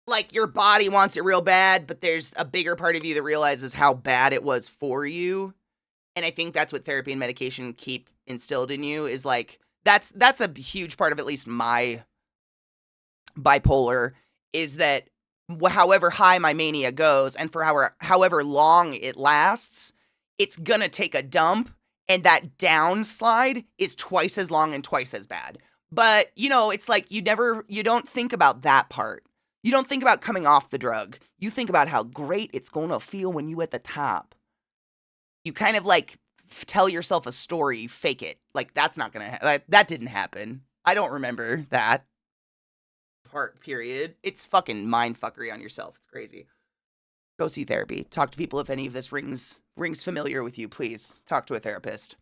A: Like, your body wants it real bad, but there's a bigger part of you that realizes how bad it was for you. And I think that's what therapy and medication keep instilled in you is like that's a huge part of at least my bipolar is that however high my mania goes and for however long it lasts, it's gonna take a dump, and that downslide is twice as long and twice as bad. But, it's like you don't think about that part. You don't think about coming off the drug. You think about how great it's gonna feel when you at the top. You kind of like tell yourself a story, fake it. Like that's not gonna that didn't happen. I don't remember that part, period. It's fucking mindfuckery on yourself. It's crazy. Go see therapy. Talk to people if any of this rings familiar with you, please. Talk to a therapist.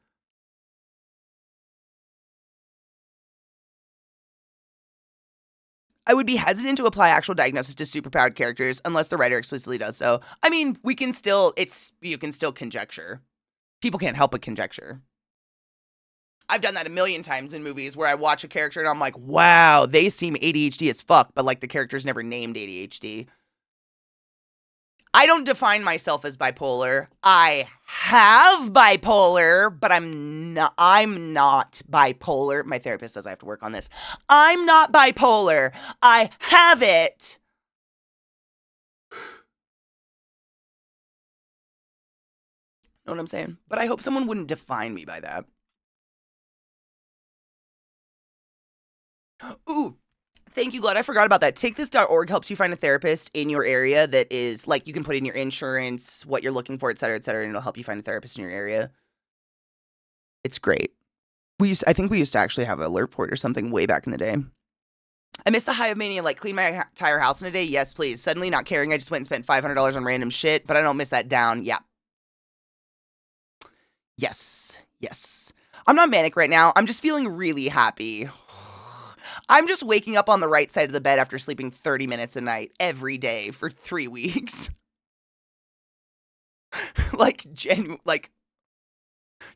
A: I would be hesitant to apply actual diagnosis to superpowered characters unless the writer explicitly does so. I mean, you can still conjecture. People can't help but conjecture. I've done that a million times in movies where I watch a character and I'm like, wow, they seem ADHD as fuck, but like the character's never named ADHD. I don't define myself as bipolar. I have bipolar, but I'm not bipolar. My therapist says I have to work on this. I'm not bipolar. I have it. Know what I'm saying? But I hope someone wouldn't define me by that. Ooh, thank you, Glad. I forgot about that. TakeThis.org helps you find a therapist in your area that is, like, you can put in your insurance, what you're looking for, et cetera, and it'll help you find a therapist in your area. It's great. I think we used to actually have an alert for it or something way back in the day. I miss the high of mania, like, clean my entire house in a day? Yes, please. Suddenly not caring, I just went and spent $500 on random shit, but I don't miss that down. Yeah. Yes. I'm not manic right now. I'm just feeling really happy. I'm just waking up on the right side of the bed after sleeping 30 minutes a night every day for 3 weeks. Like,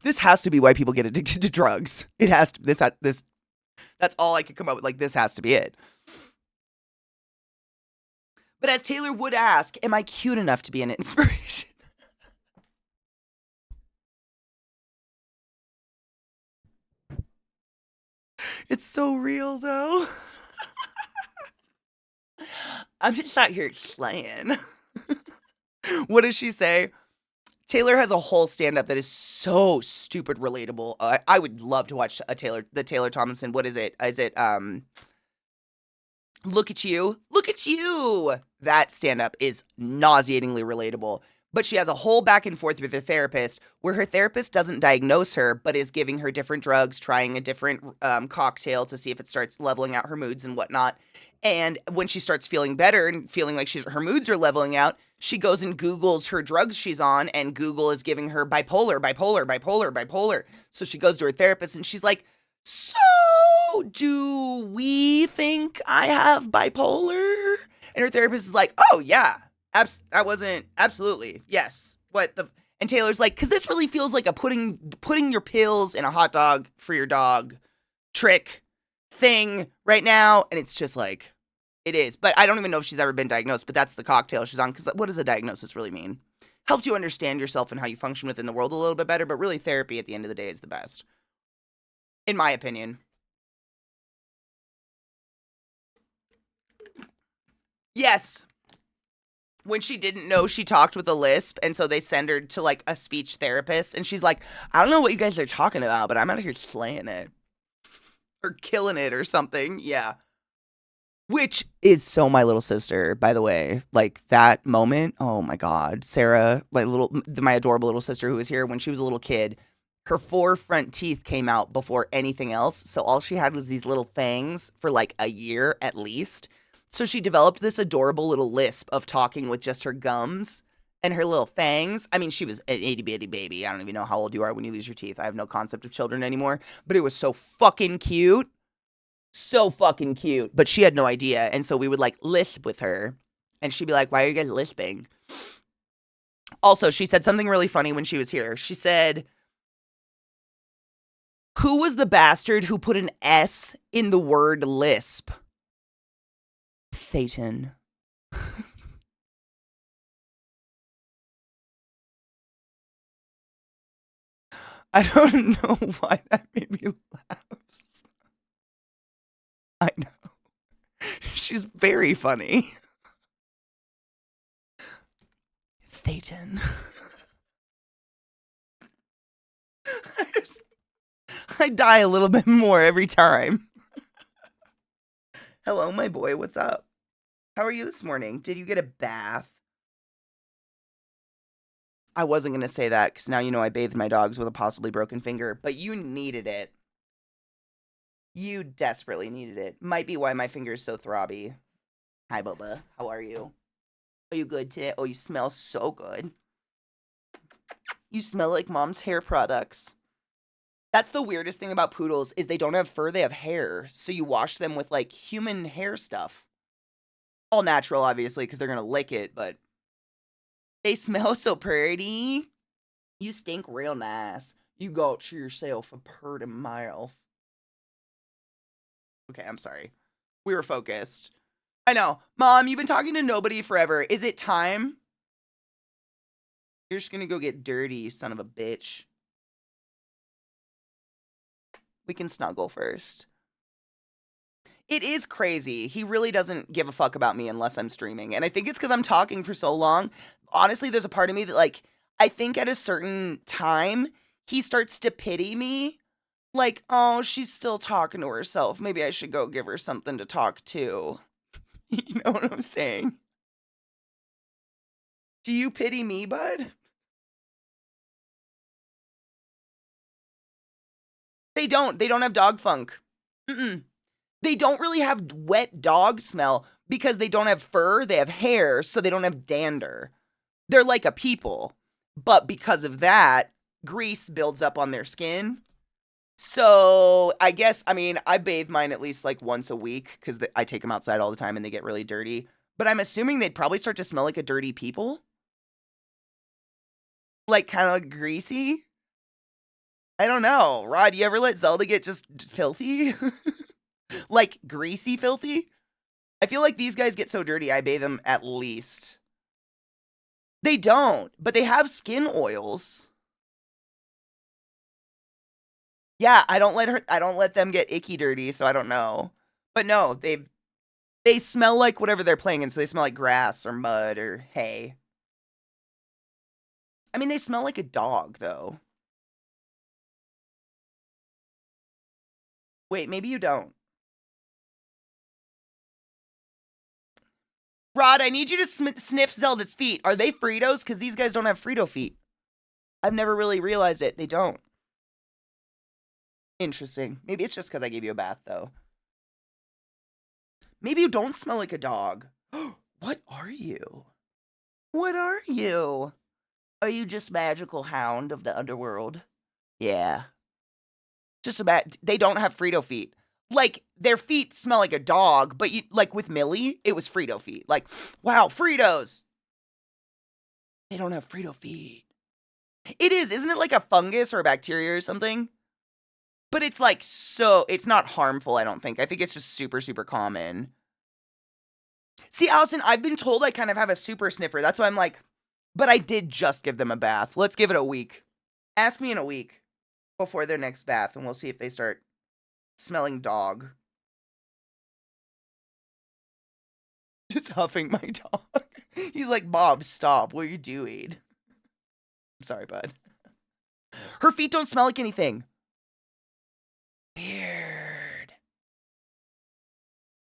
A: this has to be why people get addicted to drugs. It has to. That's all I could come up with. Like, this has to be it. But as Taylor would ask, am I cute enough to be an inspiration? It's so real, though. I'm just out here slaying. What does she say? Taylor has a whole stand-up that is so stupid relatable. I would love to watch the Taylor Tomlinson. What is it? Is it Look at You? Look at You! That stand-up is nauseatingly relatable. But she has a whole back and forth with her therapist where her therapist doesn't diagnose her, but is giving her different drugs, trying a different cocktail to see if it starts leveling out her moods and whatnot. And when she starts feeling better and feeling like her moods are leveling out, she goes and Googles her drugs she's on, and Google is giving her bipolar. So she goes to her therapist and she's like, so do we think I have bipolar? And her therapist is like, oh yeah. That wasn't absolutely yes. And Taylor's like, because this really feels like a putting your pills in a hot dog for your dog trick thing right now, and it's just like it is. But I don't even know if she's ever been diagnosed. But that's the cocktail she's on. Because what does a diagnosis really mean? Helps you understand yourself and how you function within the world a little bit better. But really, therapy at the end of the day is the best, in my opinion. Yes. When she didn't know she talked with a lisp, and so they send her to, like, a speech therapist, and she's like, I don't know what you guys are talking about, but I'm out here slaying it. Or killing it or something, yeah. Which is so my little sister, by the way. Like, that moment, oh my god. Sarah, my adorable little sister who was here when she was a little kid, her 4 front teeth came out before anything else, so all she had was these little fangs for, like, a year at least. So she developed this adorable little lisp of talking with just her gums and her little fangs. I mean, she was an itty-bitty baby. I don't even know how old you are when you lose your teeth. I have no concept of children anymore. But it was so fucking cute. So fucking cute. But she had no idea. And so we would, like, lisp with her. And she'd be like, why are you guys lisping? Also, she said something really funny when she was here. She said, who was the bastard who put an S in the word lisp? Satan. I don't know why that made me laugh. I know. She's very funny. Thetan. I die a little bit more every time. Hello, my boy. What's up? How are you this morning? Did you get a bath? I wasn't going to say that because now you know I bathed my dogs with a possibly broken finger, but you needed it. You desperately needed it. Might be why my finger's so throbby. Hi, Bubba. How are you? Are you good today? Oh, you smell so good. You smell like mom's hair products. That's the weirdest thing about poodles is they don't have fur, they have hair. So you wash them with like human hair stuff. All natural, obviously, because they're going to lick it, but they smell so pretty. You stink real nice. You got yourself a pretty mouth. Okay, I'm sorry. We were focused. I know. Mom, you've been talking to nobody forever. Is it time? You're just gonna go get dirty, you son of a bitch. We can snuggle first. It is crazy. He really doesn't give a fuck about me unless I'm streaming. And I think it's because I'm talking for so long. Honestly, there's a part of me that, like, I think at a certain time, he starts to pity me. Like, oh, she's still talking to herself. Maybe I should go give her something to talk to. You know what I'm saying? Do you pity me, bud? They don't. They don't have dog funk. Mm-mm. They don't really have wet dog smell because they don't have fur. They have hair, so they don't have dander. They're like a people. But because of that, grease builds up on their skin. So I guess, I mean, I bathe mine at least like once a week because I take them outside all the time and they get really dirty. But I'm assuming they'd probably start to smell like a dirty people. Like kind of greasy. I don't know. Rod, you ever let Zelda get just filthy? Like greasy filthy? I feel like these guys get so dirty, I bathe them at least. They don't, but they have skin oils. Yeah, I don't let them get icky dirty, so I don't know. But no, they smell like whatever they're playing in, so they smell like grass or mud or hay. I mean, they smell like a dog, though. Wait, maybe you don't. Rod, I need you to sniff Zelda's feet. Are they Fritos? Because these guys don't have Frito feet. I've never really realized it. They don't. Interesting. Maybe it's just because I gave you a bath, though. Maybe you don't smell like a dog. What are you? What are you? Are you just magical hound of the underworld? Yeah. Just about. They don't have Frito feet. Like, their feet smell like a dog, but you, like with Millie, it was Frito feet. Like, wow, Fritos. They don't have Frito feet. It is. Isn't it like a fungus or a bacteria or something? But it's like so, it's not harmful, I don't think. I think it's just super, super common. See, Allison, I've been told I kind of have a super sniffer. That's why I'm like, but I did just give them a bath. Let's give it a week. Ask me in a week before their next bath, and we'll see if they start smelling dog. Just huffing my dog. He's like, Bob, stop. What are you doing? I'm sorry, bud. Her feet don't smell like anything. Weird.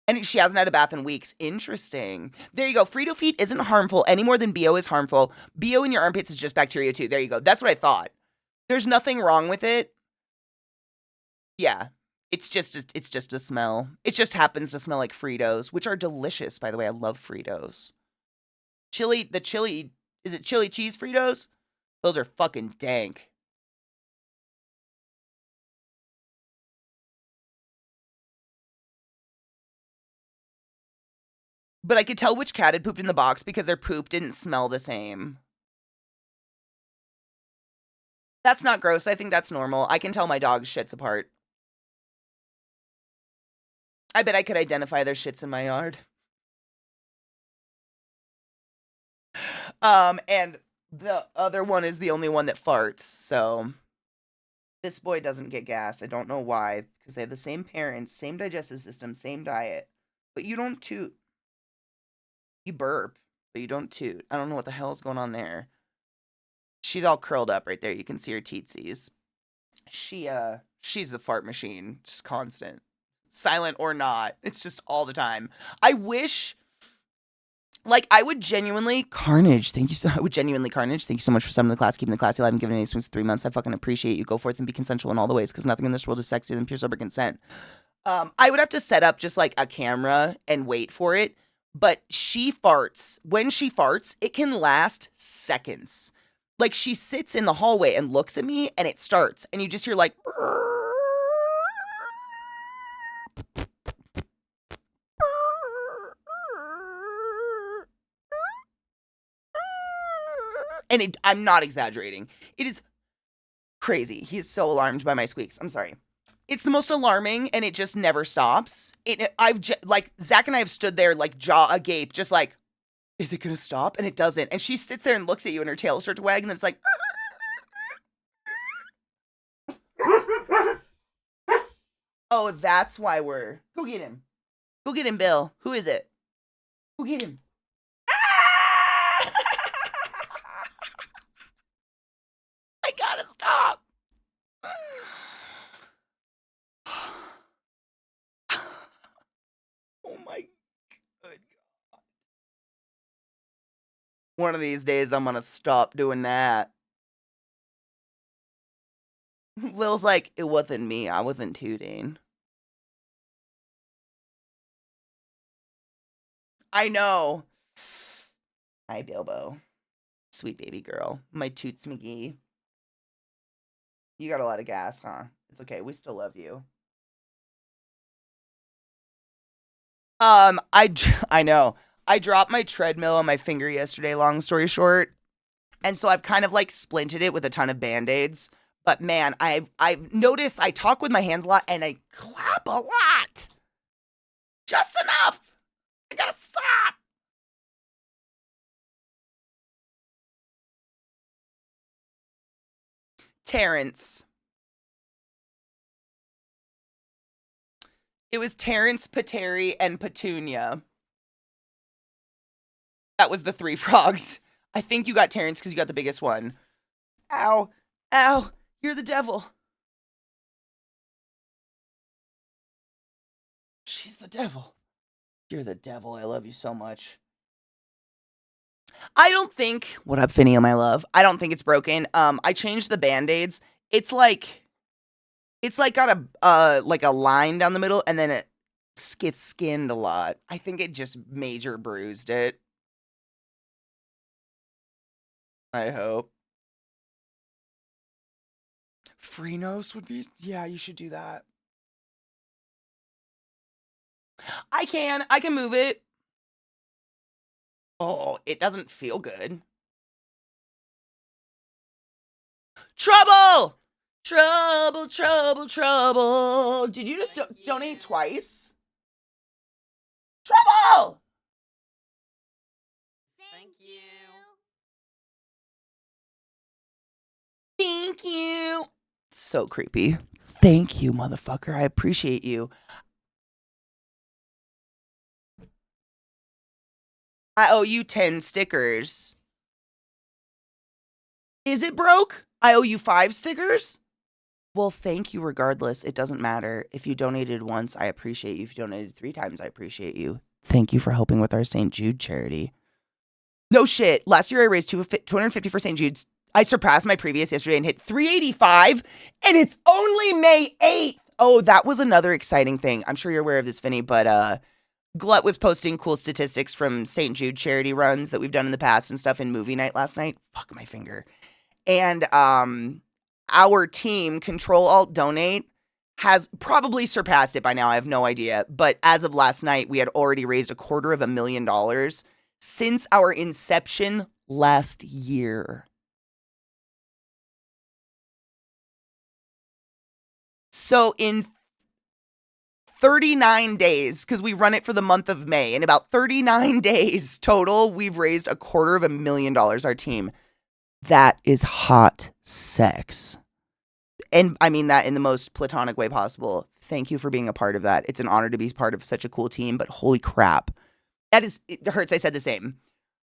A: And she hasn't had a bath in weeks. Interesting. There you go. Frito feet isn't harmful any more than BO is harmful. BO in your armpits is just bacteria too. There you go. That's what I thought. There's nothing wrong with it. Yeah. It's just a smell. It just happens to smell like Fritos, which are delicious, by the way. I love Fritos. Is it chili cheese Fritos? Those are fucking dank. But I could tell which cat had pooped in the box because their poop didn't smell the same. That's not gross. I think that's normal. I can tell my dog's shits apart. I bet I could identify their shits in my yard. And the other one is the only one that farts, so This boy doesn't get gas. I don't know why, because they have the same parents, same digestive system, same diet. But you don't toot. You burp, but you don't toot. I don't know what the hell is going on there. She's all curled up right there. You can see her teetsies. She's a fart machine, just constant. Silent or not. It's just all the time. I wish I would genuinely Carnage. Thank you so I would genuinely Carnage. Thank you so much for summoning the class, keeping the classy alive, and giving any swings 3 months. I fucking appreciate you. Go forth and be consensual in all the ways, because nothing in this world is sexier than pure sober consent. I would have to set up just like a camera and wait for it. But she farts. When she farts, it can last seconds. Like, she sits in the hallway and looks at me, and it starts, and you just hear like, and I'm not exaggerating. It is crazy. He's so alarmed by my squeaks. I'm sorry. It's the most alarming, and it just never stops. Zach and I have stood there like jaw agape, just like, is it gonna stop? And it doesn't. And she sits there and looks at you, and her tail starts to wag, and then it's like, oh, that's why we're. Go get him. Go get him, Bill. Who is it? Go get him. I gotta stop. Oh my good God. One of these days I'm gonna stop doing that. Lil's like, it wasn't me. I wasn't tooting. I know. Hi, Bilbo. Sweet baby girl. My Toots McGee. You got a lot of gas, huh? It's okay. We still love you. I know. I dropped my treadmill on my finger yesterday, long story short. And so I've kind of like splinted it with a ton of band-aids. But man, I've noticed I talk with my hands a lot and I clap a lot. Just enough. I gotta stop. Terrence. It was Terrence, Pateri, and Petunia. That was the 3 frogs. I think you got Terrence because you got the biggest one. Ow. Ow. You're the devil. She's the devil. You're the devil. I love you so much. I don't think. What up, Finny, my love? I don't think it's broken. I changed the band-aids. It's like got a line down the middle, and then it gets skinned a lot. I think it just major bruised it. I hope. Freenos would be. Yeah, you should do that. I can move it. Oh, it doesn't feel good. Trouble! Trouble, trouble, trouble. Did you just donate twice? Trouble!
B: Thank you.
A: Thank you. So creepy. Thank you, motherfucker. I appreciate you. I owe you 10 stickers. Is it broke? I owe you 5 stickers? Well, thank you regardless. It doesn't matter. If you donated once, I appreciate you. If you donated 3 times, I appreciate you. Thank you for helping with our St. Jude charity. No shit. Last year I raised $250 for St. Jude's. I surpassed my previous yesterday and hit $385, and it's only May 8th. Oh, that was another exciting thing. I'm sure you're aware of this, Vinny, but Glut was posting cool statistics from St. Jude charity runs that we've done in the past and stuff in movie night last night. Fuck my finger. And our team, Control Alt Donate, has probably surpassed it by now. I have no idea. But as of last night, we had already raised $250,000 since our inception last year. So in 39 days, because we run it for the month of May, in about 39 days total, we've raised $250,000, our team. That is hot sex. and I mean that in the most platonic way possible. Thank you for being a part of that. It's an honor to be part of such a cool team, but holy crap. It hurts. I said the same.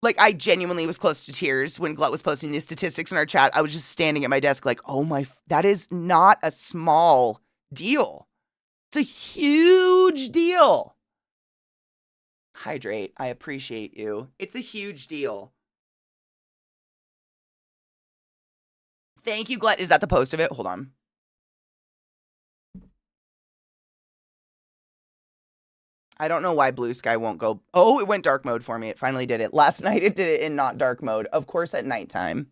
A: Like, I genuinely was close to tears when Glut was posting these statistics in our chat. I was just standing at my desk like, oh my, that is not a small deal. It's a huge deal. Hydrate. I appreciate you. It's a huge deal. Thank you, Glut. Is that the post of it? Hold on. I don't know why Blue Sky won't go. Oh, it went dark mode for me. It finally did it. Last night it did it in not dark mode. Of course at nighttime.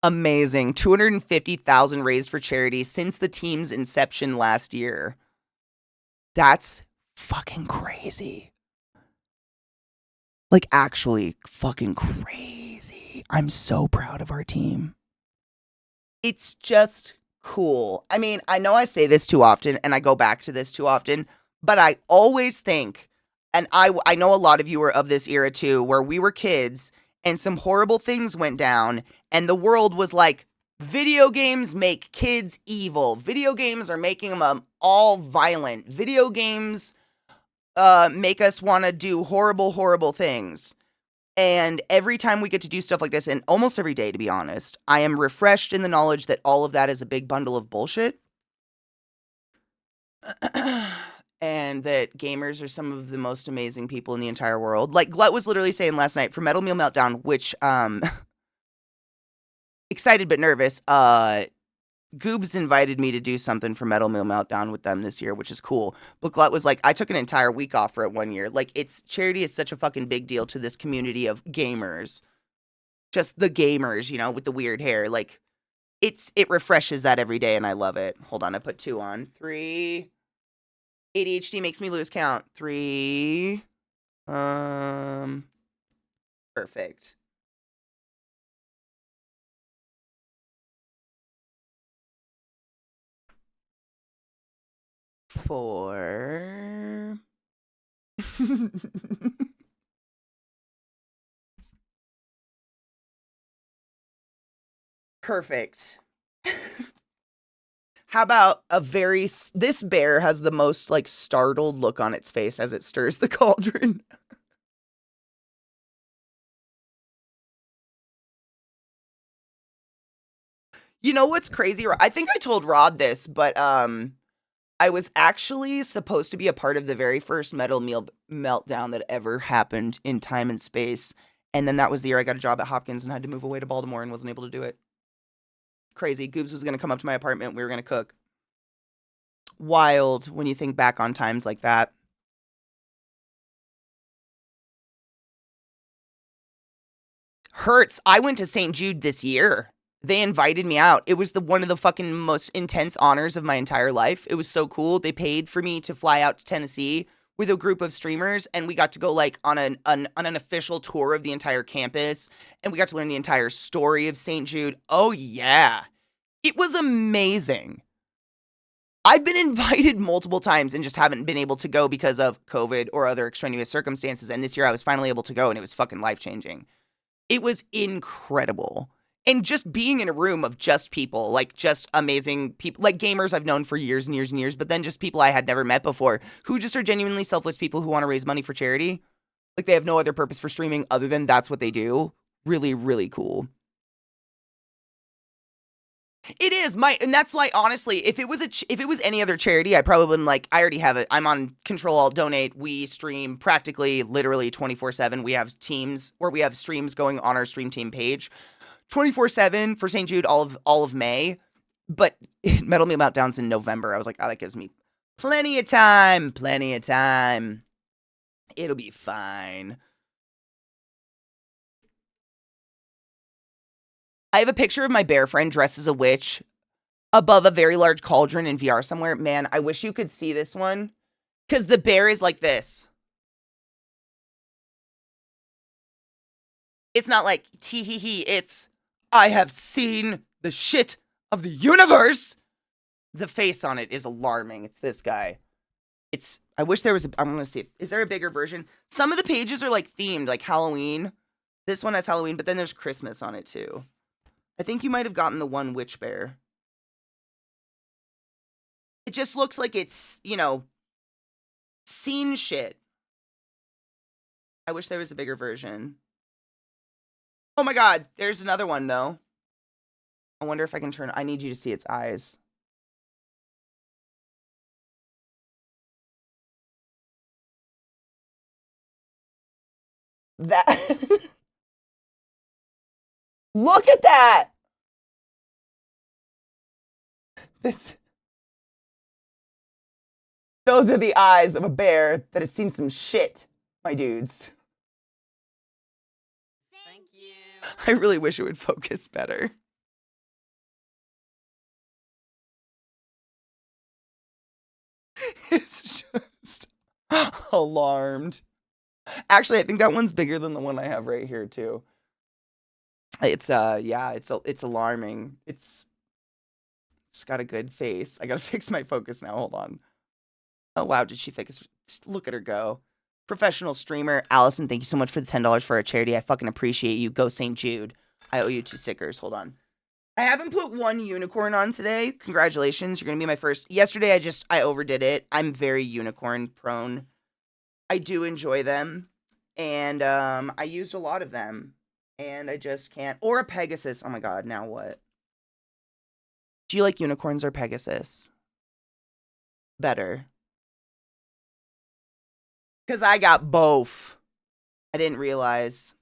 A: Amazing. 250,000 raised for charity since the team's inception last year. That's fucking crazy. Like, actually fucking crazy. I'm so proud of our team. It's just cool. I mean, I know I say this too often and I go back to this too often, but I always think, and I know a lot of you are of this era too, where we were kids and some horrible things went down and the world was like, video games make kids evil. Video games are making them all violent. Video games make us want to do horrible, horrible things. And every time we get to do stuff like this, and almost every day, to be honest, I am refreshed in the knowledge that all of that is a big bundle of bullshit. And that gamers are some of the most amazing people in the entire world. Like Glut was literally saying last night for Metal Meal Meltdown, which, excited but nervous, Goobs invited me to do something for Metal Meal Meltdown with them this year, which is cool. But Glut was like, I took an entire week off for it one year. Like, charity is such a fucking big deal to this community of gamers. Just the gamers, you know, with the weird hair. Like, it refreshes that every day, and I love it. Hold on, I put 2 on. 3. ADHD makes me lose count. 3. Perfect. 4. Perfect. How about this bear has the most like startled look on its face as it stirs the cauldron. You know what's crazy? I think I told Rod this, but I was actually supposed to be a part of the very first Metal Meal Meltdown that ever happened in time and space. And then that was the year I got a job at Hopkins and had to move away to Baltimore and wasn't able to do it. Crazy. Goobs was going to come up to my apartment. We were going to cook. Wild when you think back on times like that. Hurts. I went to St. Jude this year. They invited me out. It was one of the fucking most intense honors of my entire life. It was so cool. They paid for me to fly out to Tennessee with a group of streamers, and we got to go like on an official tour of the entire campus, and we got to learn the entire story of St. Jude. Oh yeah. It was amazing. I've been invited multiple times and just haven't been able to go because of COVID or other extraneous circumstances, and this year I was finally able to go, and it was fucking life-changing. It was incredible. And just being in a room of just people, like just amazing people, like gamers I've known for years and years and years, but then just people I had never met before who just are genuinely selfless people who want to raise money for charity. Like they have no other purpose for streaming other than that's what they do. Really, really cool. It is and that's why honestly, if it was any other charity, I probably wouldn't like. I already have it. I'm on Control Alt Donate. We stream practically, literally 24/7. We have teams where we have streams going on our stream team page, 24/7 for St. Jude all of May. But Metal Meal Meltdown's in November. I was like, oh, that gives me plenty of time. Plenty of time. It'll be fine. I have a picture of my bear friend dressed as a witch above a very large cauldron in VR somewhere. Man, I wish you could see this one. Because the bear is like this. It's not like tee-hee-hee. It's, I have seen the shit of the universe. The face on it is alarming. It's this guy. I wish there was I'm going to see. Is there a bigger version? Some of the pages are like themed, like Halloween. This one has Halloween, but then there's Christmas on it too. I think you might have gotten the one witch bear. It just looks like it's, you know, seen shit. I wish there was a bigger version. Oh my god, there's another one though. I wonder if I can turn. I need you to see its eyes. That. Look at that. This. Those are the eyes of a bear that has seen some shit, my dudes.
B: Thank you.
A: I really wish it would focus better. It's just alarmed. Actually, I think that one's bigger than the one I have right here too. It's yeah, it's alarming. It's got a good face. I gotta fix my focus now. Hold on. Oh wow, did she focus? Just look at her go. Professional streamer Allison, thank you so much for the $10 for our charity. I fucking appreciate you. Go St. Jude. I owe you 2 stickers. Hold on. I haven't put one unicorn on today. Congratulations, you're gonna be my first. Yesterday, I overdid it. I'm very unicorn prone. I do enjoy them, and I used a lot of them, and I just can't. Or a Pegasus. Oh my god, now what? Do you like unicorns or Pegasus? Better. Because I got both. I didn't realize.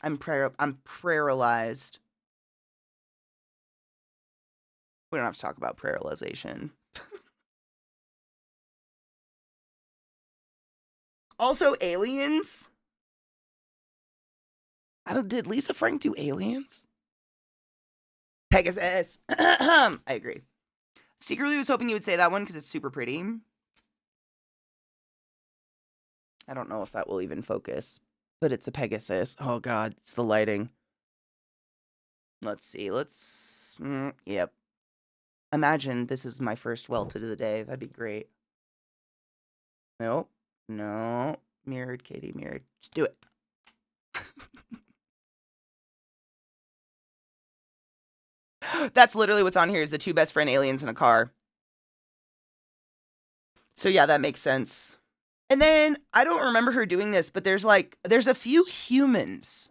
A: I'm paralyzed. We don't have to talk about paralyzation. Also, aliens. Did Lisa Frank do aliens? Pegasus. I agree. Secretly was hoping you would say that one because it's super pretty. I don't know if that will even focus, but it's a Pegasus. Oh god, it's the lighting. Let's see. Yep. Imagine this is my first welted of the day. That'd be great. Nope. No. Mirrored, Katie, mirrored. Just do it. That's literally what's on here is the 2 best friend aliens in a car. So yeah, that makes sense. And then, I don't remember her doing this, but there's a few humans.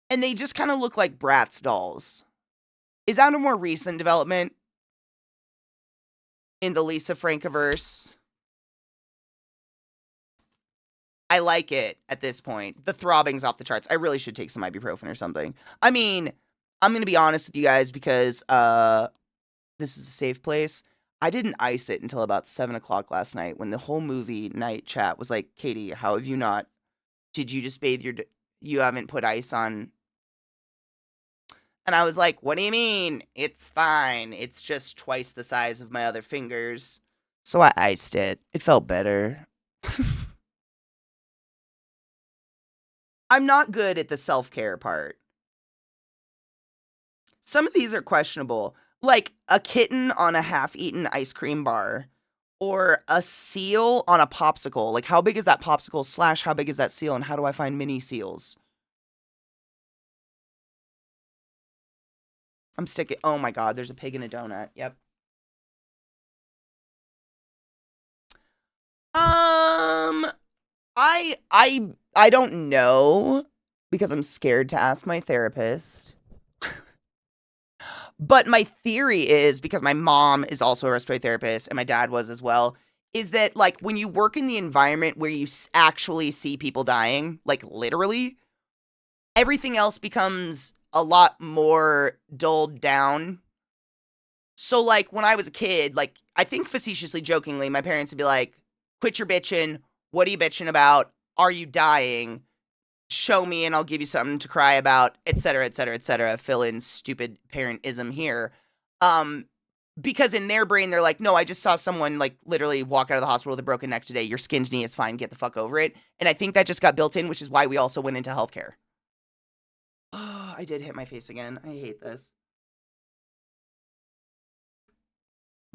A: And they just kind of look like Bratz dolls. Is that a more recent development in the Lisa Frankiverse? I like it at this point. The throbbing's off the charts. I really should take some ibuprofen or something. I mean, I'm going to be honest with you guys because this is a safe place. I didn't ice it until about 7 o'clock last night when the whole movie night chat was like, Katie, how have you not? Did you just bathe you haven't put ice on? And I was like, what do you mean? It's fine. It's just twice the size of my other fingers. So I iced it. It felt better. I'm not good at the self-care part. Some of these are questionable. Like a kitten on a half-eaten ice cream bar. Or a seal on a popsicle. Like, how big is that popsicle / how big is that seal? And how do I find mini seals? I'm sticking. Oh my god, there's a pig in a donut. Yep. I don't know because I'm scared to ask my therapist. But my theory is, because my mom is also a respiratory therapist and my dad was as well, is that like when you work in the environment where you actually see people dying, like literally, everything else becomes a lot more dulled down. So like when I was a kid, like I think facetiously, jokingly, my parents would be like, quit your bitching. What are you bitching about? Are you dying? Show me and I'll give you something to cry about, etc., etc., etc. Fill in stupid parentism here. Because in their brain, they're like, no, I just saw someone like literally walk out of the hospital with a broken neck today. Your skinned knee is fine. Get the fuck over it. And I think that just got built in, which is why we also went into healthcare. Oh, I did hit my face again. I hate this.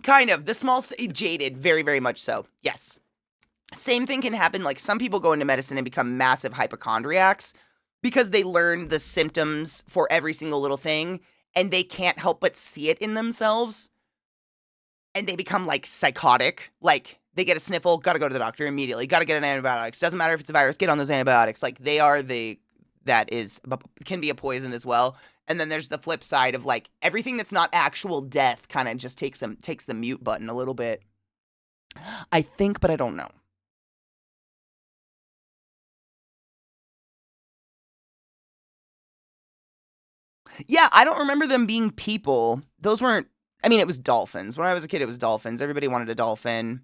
A: Kind of. The small, jaded, very, very much so. Yes. Same thing can happen. Like some people go into medicine and become massive hypochondriacs because they learn the symptoms for every single little thing. and they can't help but see it in themselves, and they become like psychotic. Like they get a sniffle, gotta go to the doctor immediately, gotta get an antibiotics. Doesn't matter if it's a virus, get on those antibiotics. Like they are that can be a poison as well. And then there's the flip side of like everything that's not actual death kind of just takes the mute button a little bit. I think, but I don't know. Yeah, I don't remember them being people. Those weren't. I mean, it was dolphins. When I was a kid, it was dolphins. Everybody wanted a dolphin.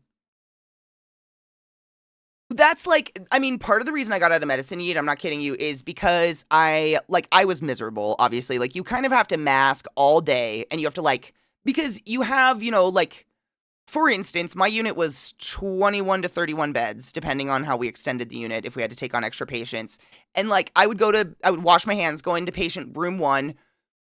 A: That's like, I mean, part of the reason I got out of medicine, Yeet, I'm not kidding you, is because I was miserable, obviously. Like, you kind of have to mask all day, and you have to, like, because you have, like, for instance, my unit was 21 to 31 beds, depending on how we extended the unit, if we had to take on extra patients. And, like, I would wash my hands, go into patient room 1,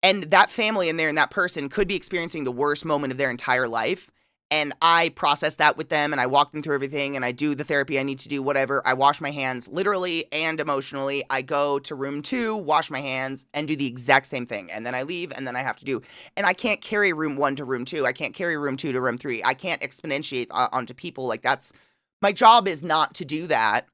A: and that family in there and that person could be experiencing the worst moment of their entire life. And I process that with them, and I walk them through everything, and I do the therapy I need to do, whatever. I wash my hands literally and emotionally. I go to room 2, wash my hands, and do the exact same thing. And then I leave, and then I have to do. And I can't carry room 1 to room 2. I can't carry room 2 to room 3. I can't exponentiate onto people. Like, that's my job is not to do that.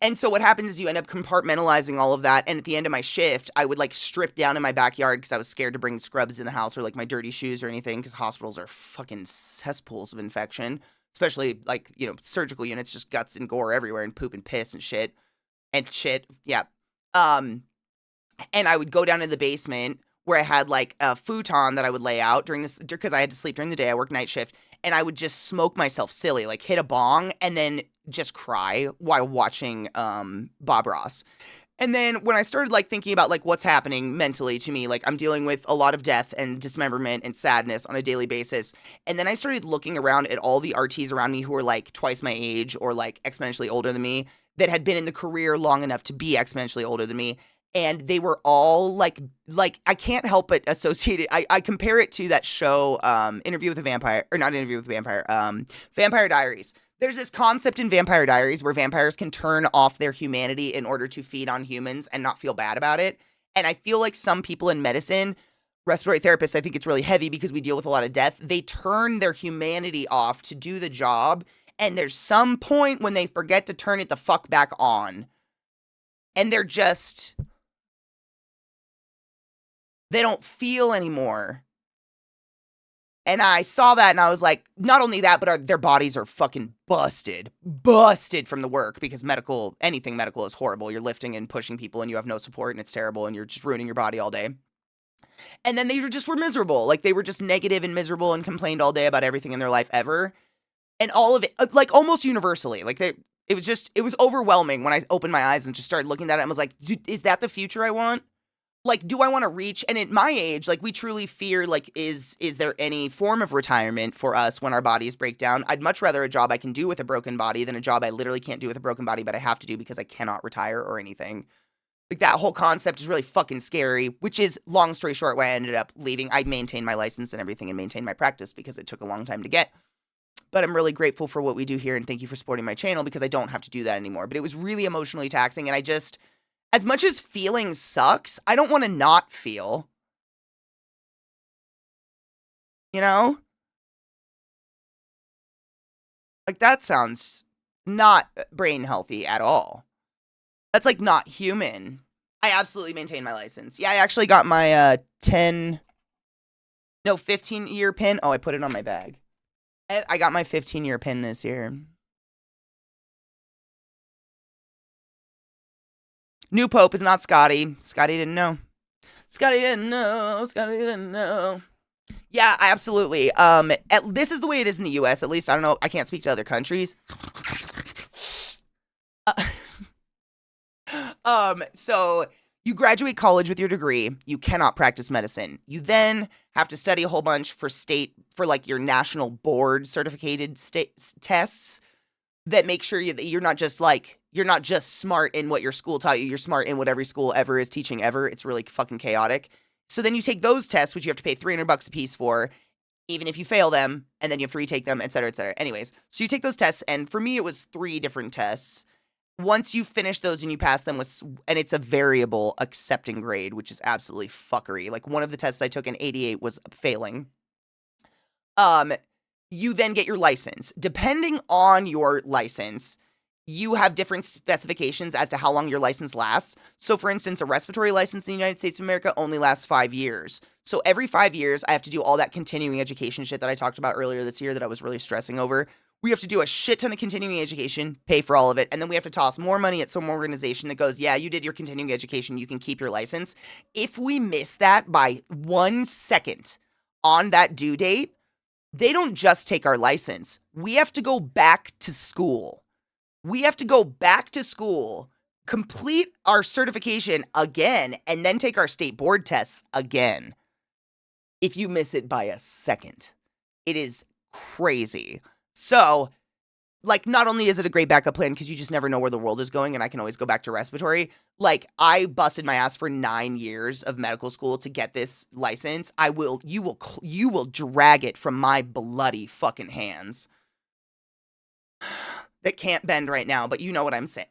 A: And so what happens is you end up compartmentalizing all of that. And at the end of my shift, I would like strip down in my backyard because I was scared to bring scrubs in the house or like my dirty shoes or anything, because hospitals are fucking cesspools of infection, especially like, surgical units, just guts and gore everywhere and poop and piss and shit. Yeah. And I would go down to the basement where I had like a futon that I would lay out during this, because I had to sleep during the day. I worked night shift, and I would just smoke myself silly, like hit a bong and then just cry while watching Bob Ross. And then when I started like thinking about like what's happening mentally to me, like I'm dealing with a lot of death and dismemberment and sadness on a daily basis. And then I started looking around at all the RTs around me who were like twice my age or like exponentially older than me, that had been in the career long enough to be exponentially older than me. And they were all like I can't help but associate it. I compare it to that show, Interview with a Vampire, or not Interview with a Vampire, Vampire Diaries. There's this concept in Vampire Diaries where vampires can turn off their humanity in order to feed on humans and not feel bad about it. And I feel like some people in medicine, respiratory therapists, I think it's really heavy because we deal with a lot of death. They turn their humanity off to do the job. And there's some point when they forget to turn it the fuck back on. And they don't feel anymore. And I saw that and I was like, not only that, but their bodies are fucking busted from the work, because anything medical is horrible. You're lifting and pushing people and you have no support and it's terrible and you're just ruining your body all day. And then they were miserable. Like they were just negative and miserable and complained all day about everything in their life ever. And all of it, like almost universally, like it was overwhelming when I opened my eyes and just started looking at it and was like, is that the future I want? Like, do I want to reach? And at my age, like, we truly fear, like, is there any form of retirement for us when our bodies break down? I'd much rather a job I can do with a broken body than a job I literally can't do with a broken body, but I have to do because I cannot retire or anything. Like, that whole concept is really fucking scary, which is, long story short, why I ended up leaving. I maintained my license and everything and maintained my practice because it took a long time to get. But I'm really grateful for what we do here, and thank you for supporting my channel because I don't have to do that anymore. But it was really emotionally taxing, and as much as feeling sucks, I don't want to not feel. You know? Like, that sounds not brain healthy at all. That's, like, not human. I absolutely maintain my license. Yeah, I actually got my 15-year pin. Oh, I put it on my bag. I got my 15-year pin this year. New Pope is not Scotty. Scotty didn't know. Yeah, absolutely. This is the way it is in the U.S. At least, I don't know. I can't speak to other countries. So you graduate college with your degree. You cannot practice medicine. You then have to study a whole bunch for like your national board certificated tests that make sure that you're not just smart in what your school taught you. You're smart in what every school ever is teaching ever. It's really fucking chaotic. So then you take those tests, which you have to pay $300 a piece for, even if you fail them, and then you have to retake them, et cetera, et cetera. Anyways, so you take those tests, and for me, it was 3 different tests. once you finish those and you pass them and it's a variable accepting grade, which is absolutely fuckery. Like one of the tests I took in 88 was failing. Um, you then get your license. Depending on your license, you have different specifications as to how long your license lasts. So, for instance, a respiratory license in the United States of America only lasts 5 years. So, every 5 years, I have to do all that continuing education shit that I talked about earlier this year that I was really stressing over. We have to do a shit ton of continuing education, pay for all of it, and then we have to toss more money at some organization that goes, yeah, you did your continuing education, you can keep your license. If we miss that by 1 second on that due date, they don't just take our license. We have to go back to school. We have to go back to school, complete our certification again, and then take our state board tests again. If you miss it by a second, it is crazy. So, like, not only is it a great backup plan because you just never know where the world is going and I can always go back to respiratory. Like, I busted my ass for 9 years of medical school to get this license. You will drag it from my bloody fucking hands that can't bend right now, but you know what I'm saying.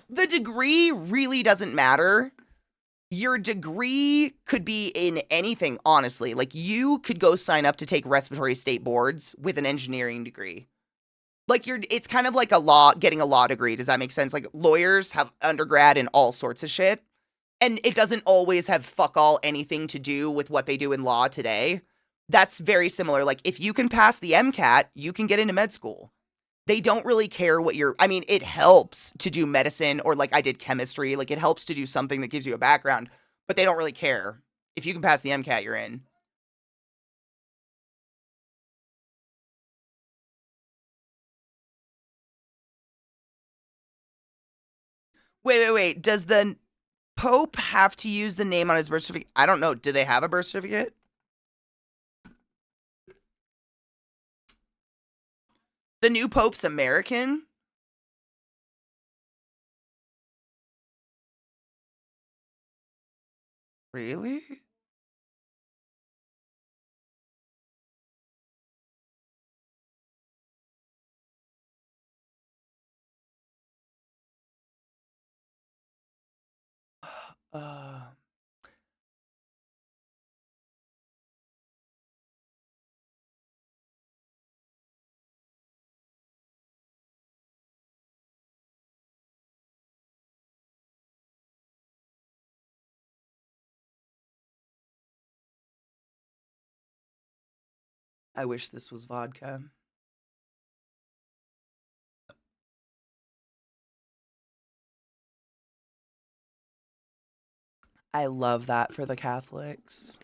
A: The degree really doesn't matter. Your degree could be in anything, honestly. Like, you could go sign up to take respiratory state boards with an engineering degree. Like, it's kind of like getting a law degree. Does that make sense? Like, lawyers have undergrad in all sorts of shit. And it doesn't always have fuck all anything to do with what they do in law today. That's very similar. Like, if you can pass the MCAT, you can get into med school. They don't really care what I mean, it helps to do medicine or like I did chemistry. Like, it helps to do something that gives you a background, but they don't really care. If you can pass the MCAT, you're in. Wait. Does the Pope have to use the name on his birth certificate? I don't know. Do they have a birth certificate? The new Pope's American? Really? Uh, I wish this was vodka. I love that for the Catholics.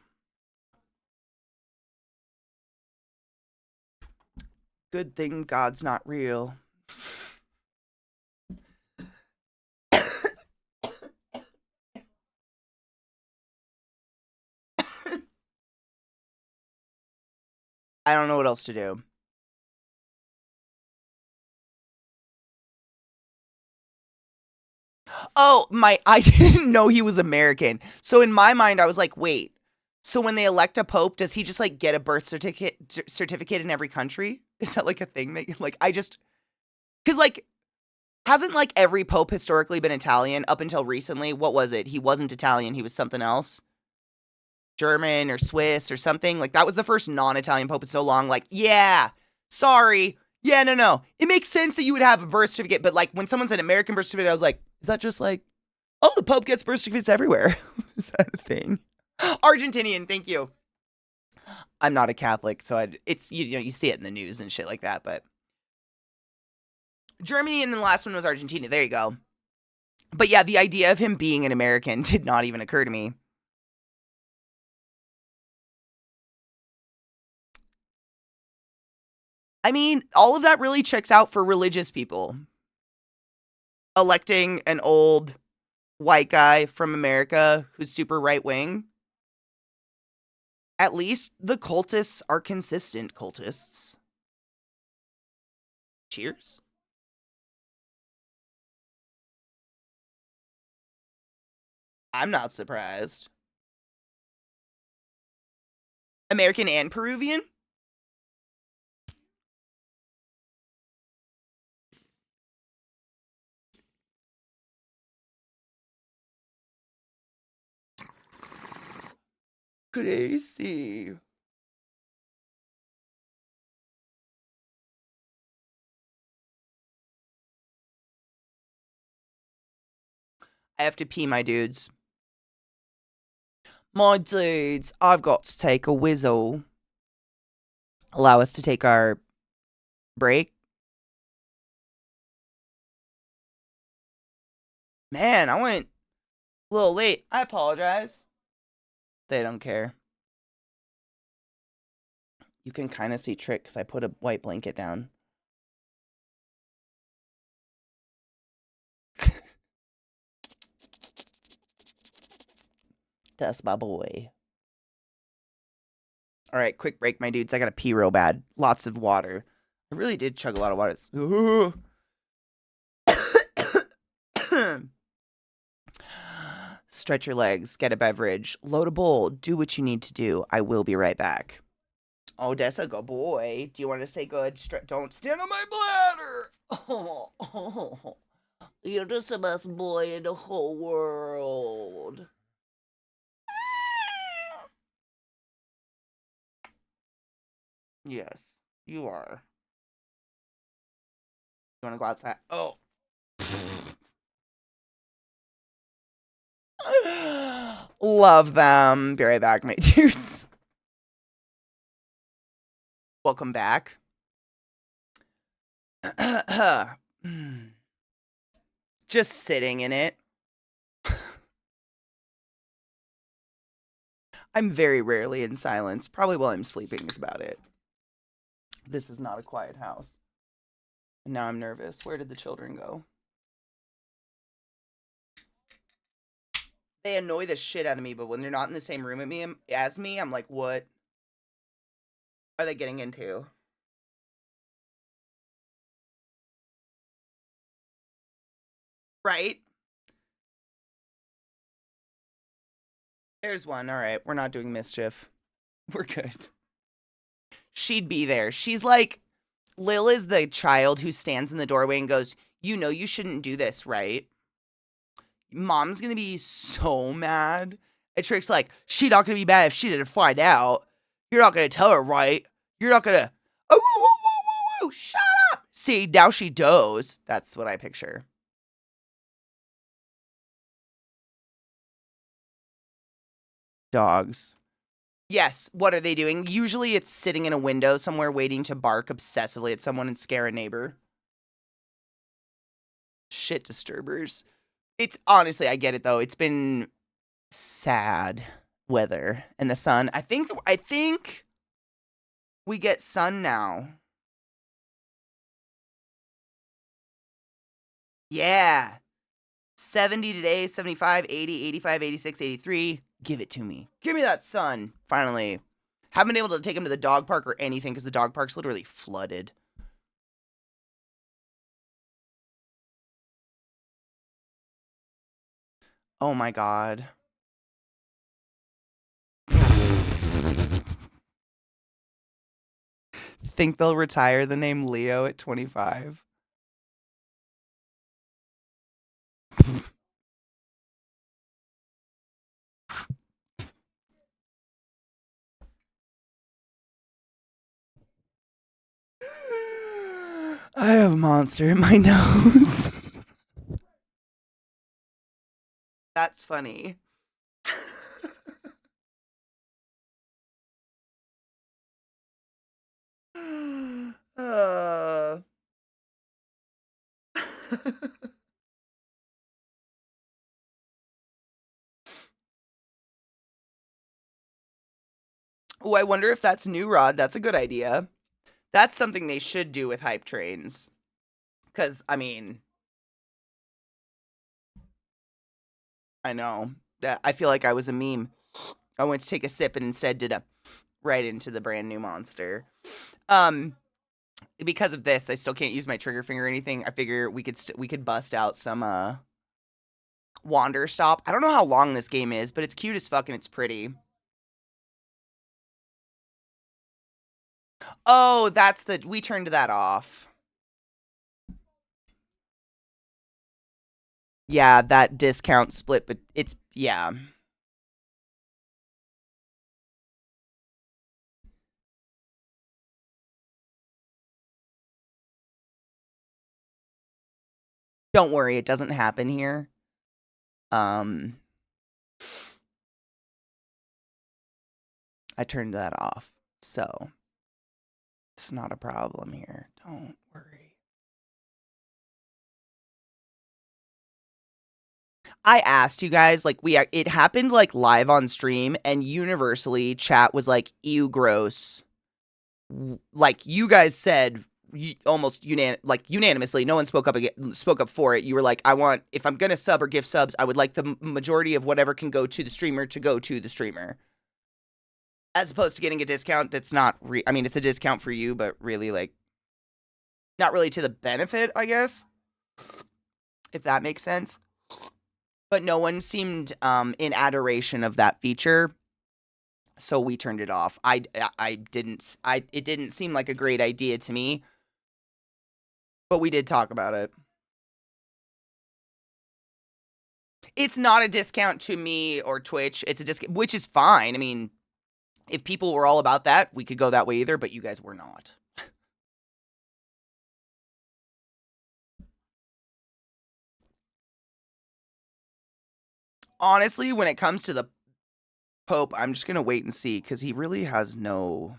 A: Good thing God's not real. I don't know what else to do. Oh, I didn't know he was American. So in my mind, I was like, wait. So when they elect a pope, does he just like get a birth certificate in every country? Is that like a thing that like I just because like hasn't like every pope historically been Italian up until recently? What was it? He wasn't Italian. He was something else. German or Swiss or something. Like that was the first non-Italian pope in so long. Like, yeah, sorry. Yeah, no. It makes sense that you would have a birth certificate, but like when someone said American birth certificate, I was like, is that just like, oh, the Pope gets birth certificates everywhere? Is that a thing? Argentinian, thank you. I'm not a Catholic, so it's you know you see it in the news and shit like that. But Germany, and then the last one was Argentina. There you go. But yeah, the idea of him being an American did not even occur to me. I mean, all of that really checks out for religious people. Electing an old white guy from America who's super right wing. At least the cultists are consistent cultists. Cheers. I'm not surprised. American and Peruvian? Crazy. I have to pee, my dudes. My dudes, I've got to take a whizzle. Allow us to take our break. Man, I went a little late. I apologize. They don't care. You can kind of see Trick because I put a white blanket down. That's my boy. All right, quick break, my dudes. I gotta pee real bad. Lots of water. I really did chug a lot of water. Stretch your legs, get a beverage, load a bowl, do what you need to do. I will be right back. Oh, that's a good boy. Do you want to say good? Don't stand on my bladder. Oh, you're just the best boy in the whole world. Yes, you are. You want to go outside? Oh. Love them. Be right back, my dudes. Welcome back. Just sitting in it. I'm very rarely in silence. Probably while I'm sleeping is about it. This is not a quiet house. And now I'm nervous. Where did the children go? They annoy the shit out of me, but when they're not in the same room as me, I'm like, what are they getting into? Right? There's one. All right. We're not doing mischief. We're good. She'd be there. She's like, Lil is the child who stands in the doorway and goes, you know, you shouldn't do this, right? Mom's gonna be so mad. And Trick's like, she not gonna be mad if she didn't find out. You're not gonna tell her, right? You're not gonna, oh, woo, woo, woo, woo, woo, shut up. See, now she does. That's what I picture. Dogs. Yes, what are they doing? Usually it's sitting in a window somewhere waiting to bark obsessively at someone and scare a neighbor. Shit disturbers. It's honestly, I get it though. It's been sad weather and the sun. I think we get sun now. Yeah. 70 today, 75, 80, 85, 86, 83. Give it to me. Give me that sun. Finally. Haven't been able to take him to the dog park or anything because the dog park's literally flooded. Oh my god. Think they'll retire the name Leo at 25? I have a monster in my nose. That's funny. uh. Oh, I wonder if that's new, Rod. That's a good idea. That's something they should do with hype trains. Because, I mean, I know that I feel like I was a meme. I went to take a sip and instead did a right into the brand new monster. Um, because of this, I still can't use my trigger finger or anything. I figure we could bust out some Wander Stop. I don't know how long this game is, but it's cute as fuck and it's pretty. Oh, that's we turned that off. Yeah, that discount split, but it's, yeah. Don't worry, it doesn't happen here. I turned that off, so it's not a problem here. Don't worry. I asked you guys, like, it happened like live on stream, and universally chat was like, ew, gross. Like, you guys said almost unanimously, no one spoke up for it. You were like, if I'm gonna sub or gift subs, I would like the majority of whatever can go to the streamer to go to the streamer, as opposed to getting a discount that's not I mean, it's a discount for you, but really, like, not really to the benefit, I guess, if that makes sense. But no one seemed in adoration of that feature, so we turned it off. It didn't seem like a great idea to me, but we did talk about it. It's not a discount to me or Twitch. It's a discount, which is fine. I mean, if people were all about that, we could go that way either, but you guys were not. Honestly, when it comes to the Pope, I'm just going to wait and see, because he really has no...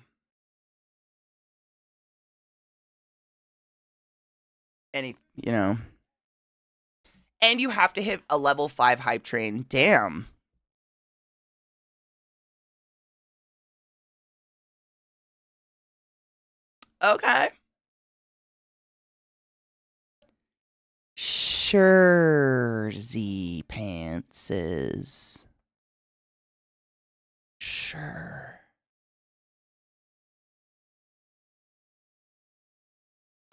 A: you know. And you have to hit a level 5 hype train. Damn. Okay. Sure, pantses. Sure.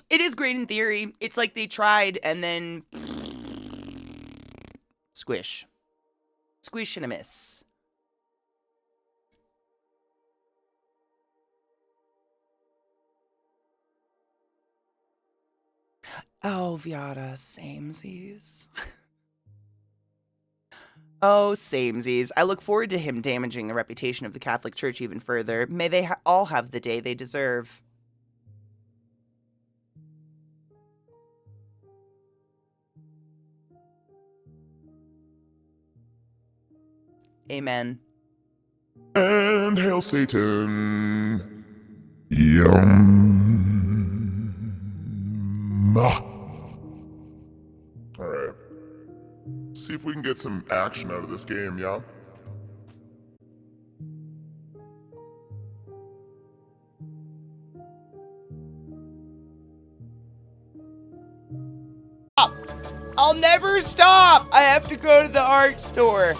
A: It is great in theory. It's like they tried and then squish. Squish and a miss. Oh, Viata, samesies. Oh, samesies. I look forward to him damaging the reputation of the Catholic Church even further. May they all have the day they deserve. Amen.
B: And hail Satan. Yum. Alright. See if we can get some action out of this game, yeah?
A: I'll never stop! I have to go to the art store.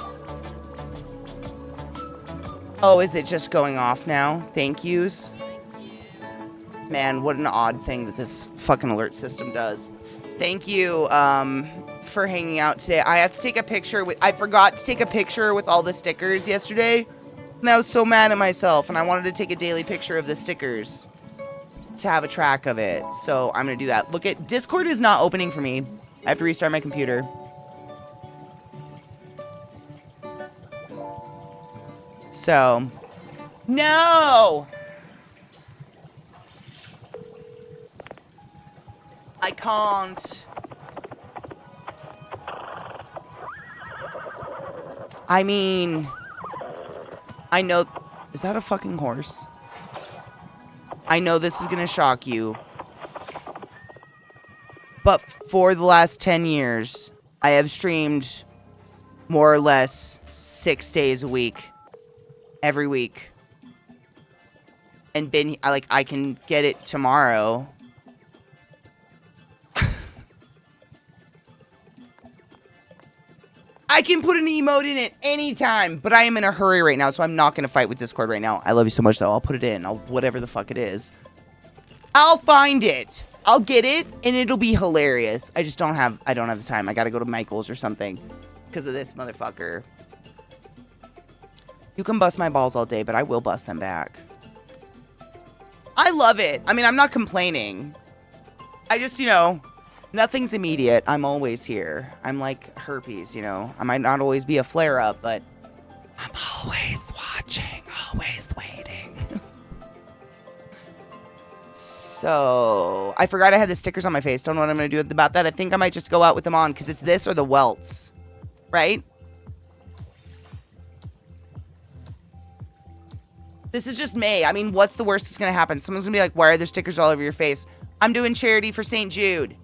A: Oh, is it just going off now? Thank yous. Man, what an odd thing that this fucking alert system does. Thank you, for hanging out today. I have to take a picture I forgot to take a picture with all the stickers yesterday. And I was so mad at myself, and I wanted to take a daily picture of the stickers to have a track of it. So I'm gonna do that. Look at Discord is not opening for me. I have to restart my computer. So, no! I can't. I mean, I know, is that a fucking horse? I know this is gonna shock you, but for the last 10 years, I have streamed more or less 6 days a week, every week, and I can get it tomorrow. I can put an emote in it anytime, but I am in a hurry right now, so I'm not going to fight with Discord right now. I love you so much, though. I'll put it in. Whatever the fuck it is. I'll find it. I'll get it, and it'll be hilarious. I don't have the time. I got to go to Michael's or something because of this motherfucker. You can bust my balls all day, but I will bust them back. I love it. I mean, I'm not complaining. I just, nothing's immediate. I'm always here. I'm like herpes, I might not always be a flare-up, but I'm always watching, always waiting. So, I forgot I had the stickers on my face. Don't know what I'm going to do about that. I think I might just go out with them on because it's this or the welts, right? This is just May. I mean, what's the worst that's going to happen? Someone's going to be like, why are there stickers all over your face? I'm doing charity for St. Jude.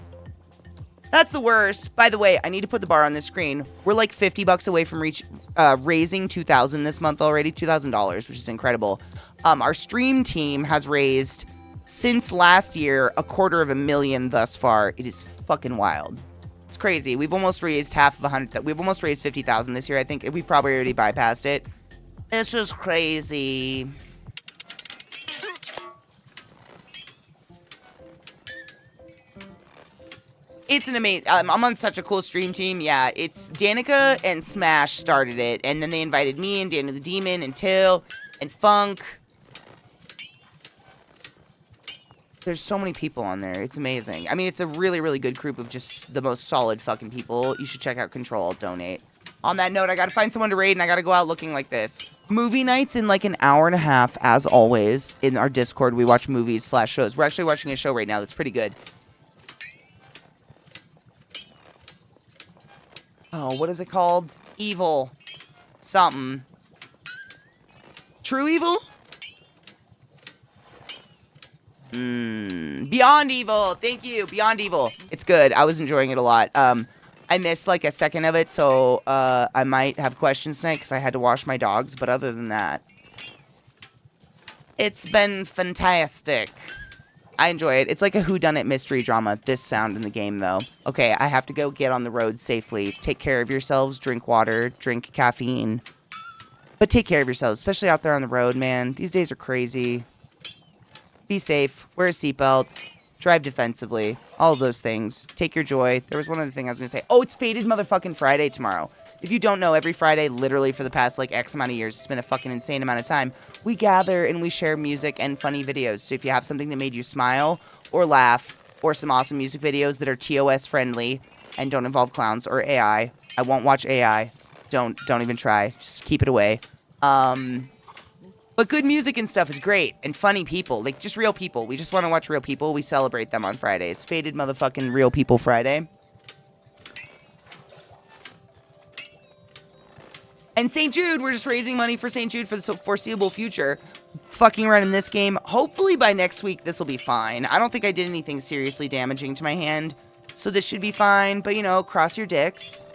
A: That's the worst. By the way, I need to put the bar on this screen. We're like $50 away from raising $2,000 this month already. $2,000, which is incredible. Our stream team has raised, since last year, $250,000 thus far. It is fucking wild. It's crazy. We've almost raised half of 100. We've almost raised 50,000 this year. I think we probably already bypassed it. It's just crazy. It's an amazing. I'm on such a cool stream team. Yeah, it's Danica and Smash started it, and then they invited me and Daniel the Demon and Till and Funk. There's so many people on there. It's amazing. I mean, it's a really, really good group of just the most solid fucking people. You should check out Control. Donate. On that note, I gotta find someone to raid, and I gotta go out looking like this. Movie nights in like an hour and a half, as always. In our Discord, we watch movies/shows. We're actually watching a show right now that's pretty good. Oh, what is it called? Evil. Something. True Evil? Beyond Evil. Thank you. Beyond Evil. It's good. I was enjoying it a lot. I missed like a second of it, so I might have questions tonight because I had to wash my dogs. But other than that, it's been fantastic. I enjoy it. It's like a whodunit mystery drama. This sound in the game, though. Okay, I have to go get on the road safely. Take care of yourselves. Drink water. Drink caffeine. But take care of yourselves, especially out there on the road, man. These days are crazy. Be safe. Wear a seatbelt. Drive defensively. All of those things. Take your joy. There was one other thing I was going to say. Oh, it's Fated motherfucking Friday tomorrow. If you don't know, every Friday, literally for the past, like, X amount of years, it's been a fucking insane amount of time, we gather and we share music and funny videos. So if you have something that made you smile or laugh or some awesome music videos that are TOS friendly and don't involve clowns or AI, I won't watch AI. Don't even try. Just keep it away. But good music and stuff is great. And funny people. Like, just real people. We just want to watch real people. We celebrate them on Fridays. Fated motherfucking Real People Friday. And St. Jude, we're just raising money for St. Jude for the foreseeable future. Fucking around in this game. Hopefully by next week, this will be fine. I don't think I did anything seriously damaging to my hand. So this should be fine. But, cross your dicks.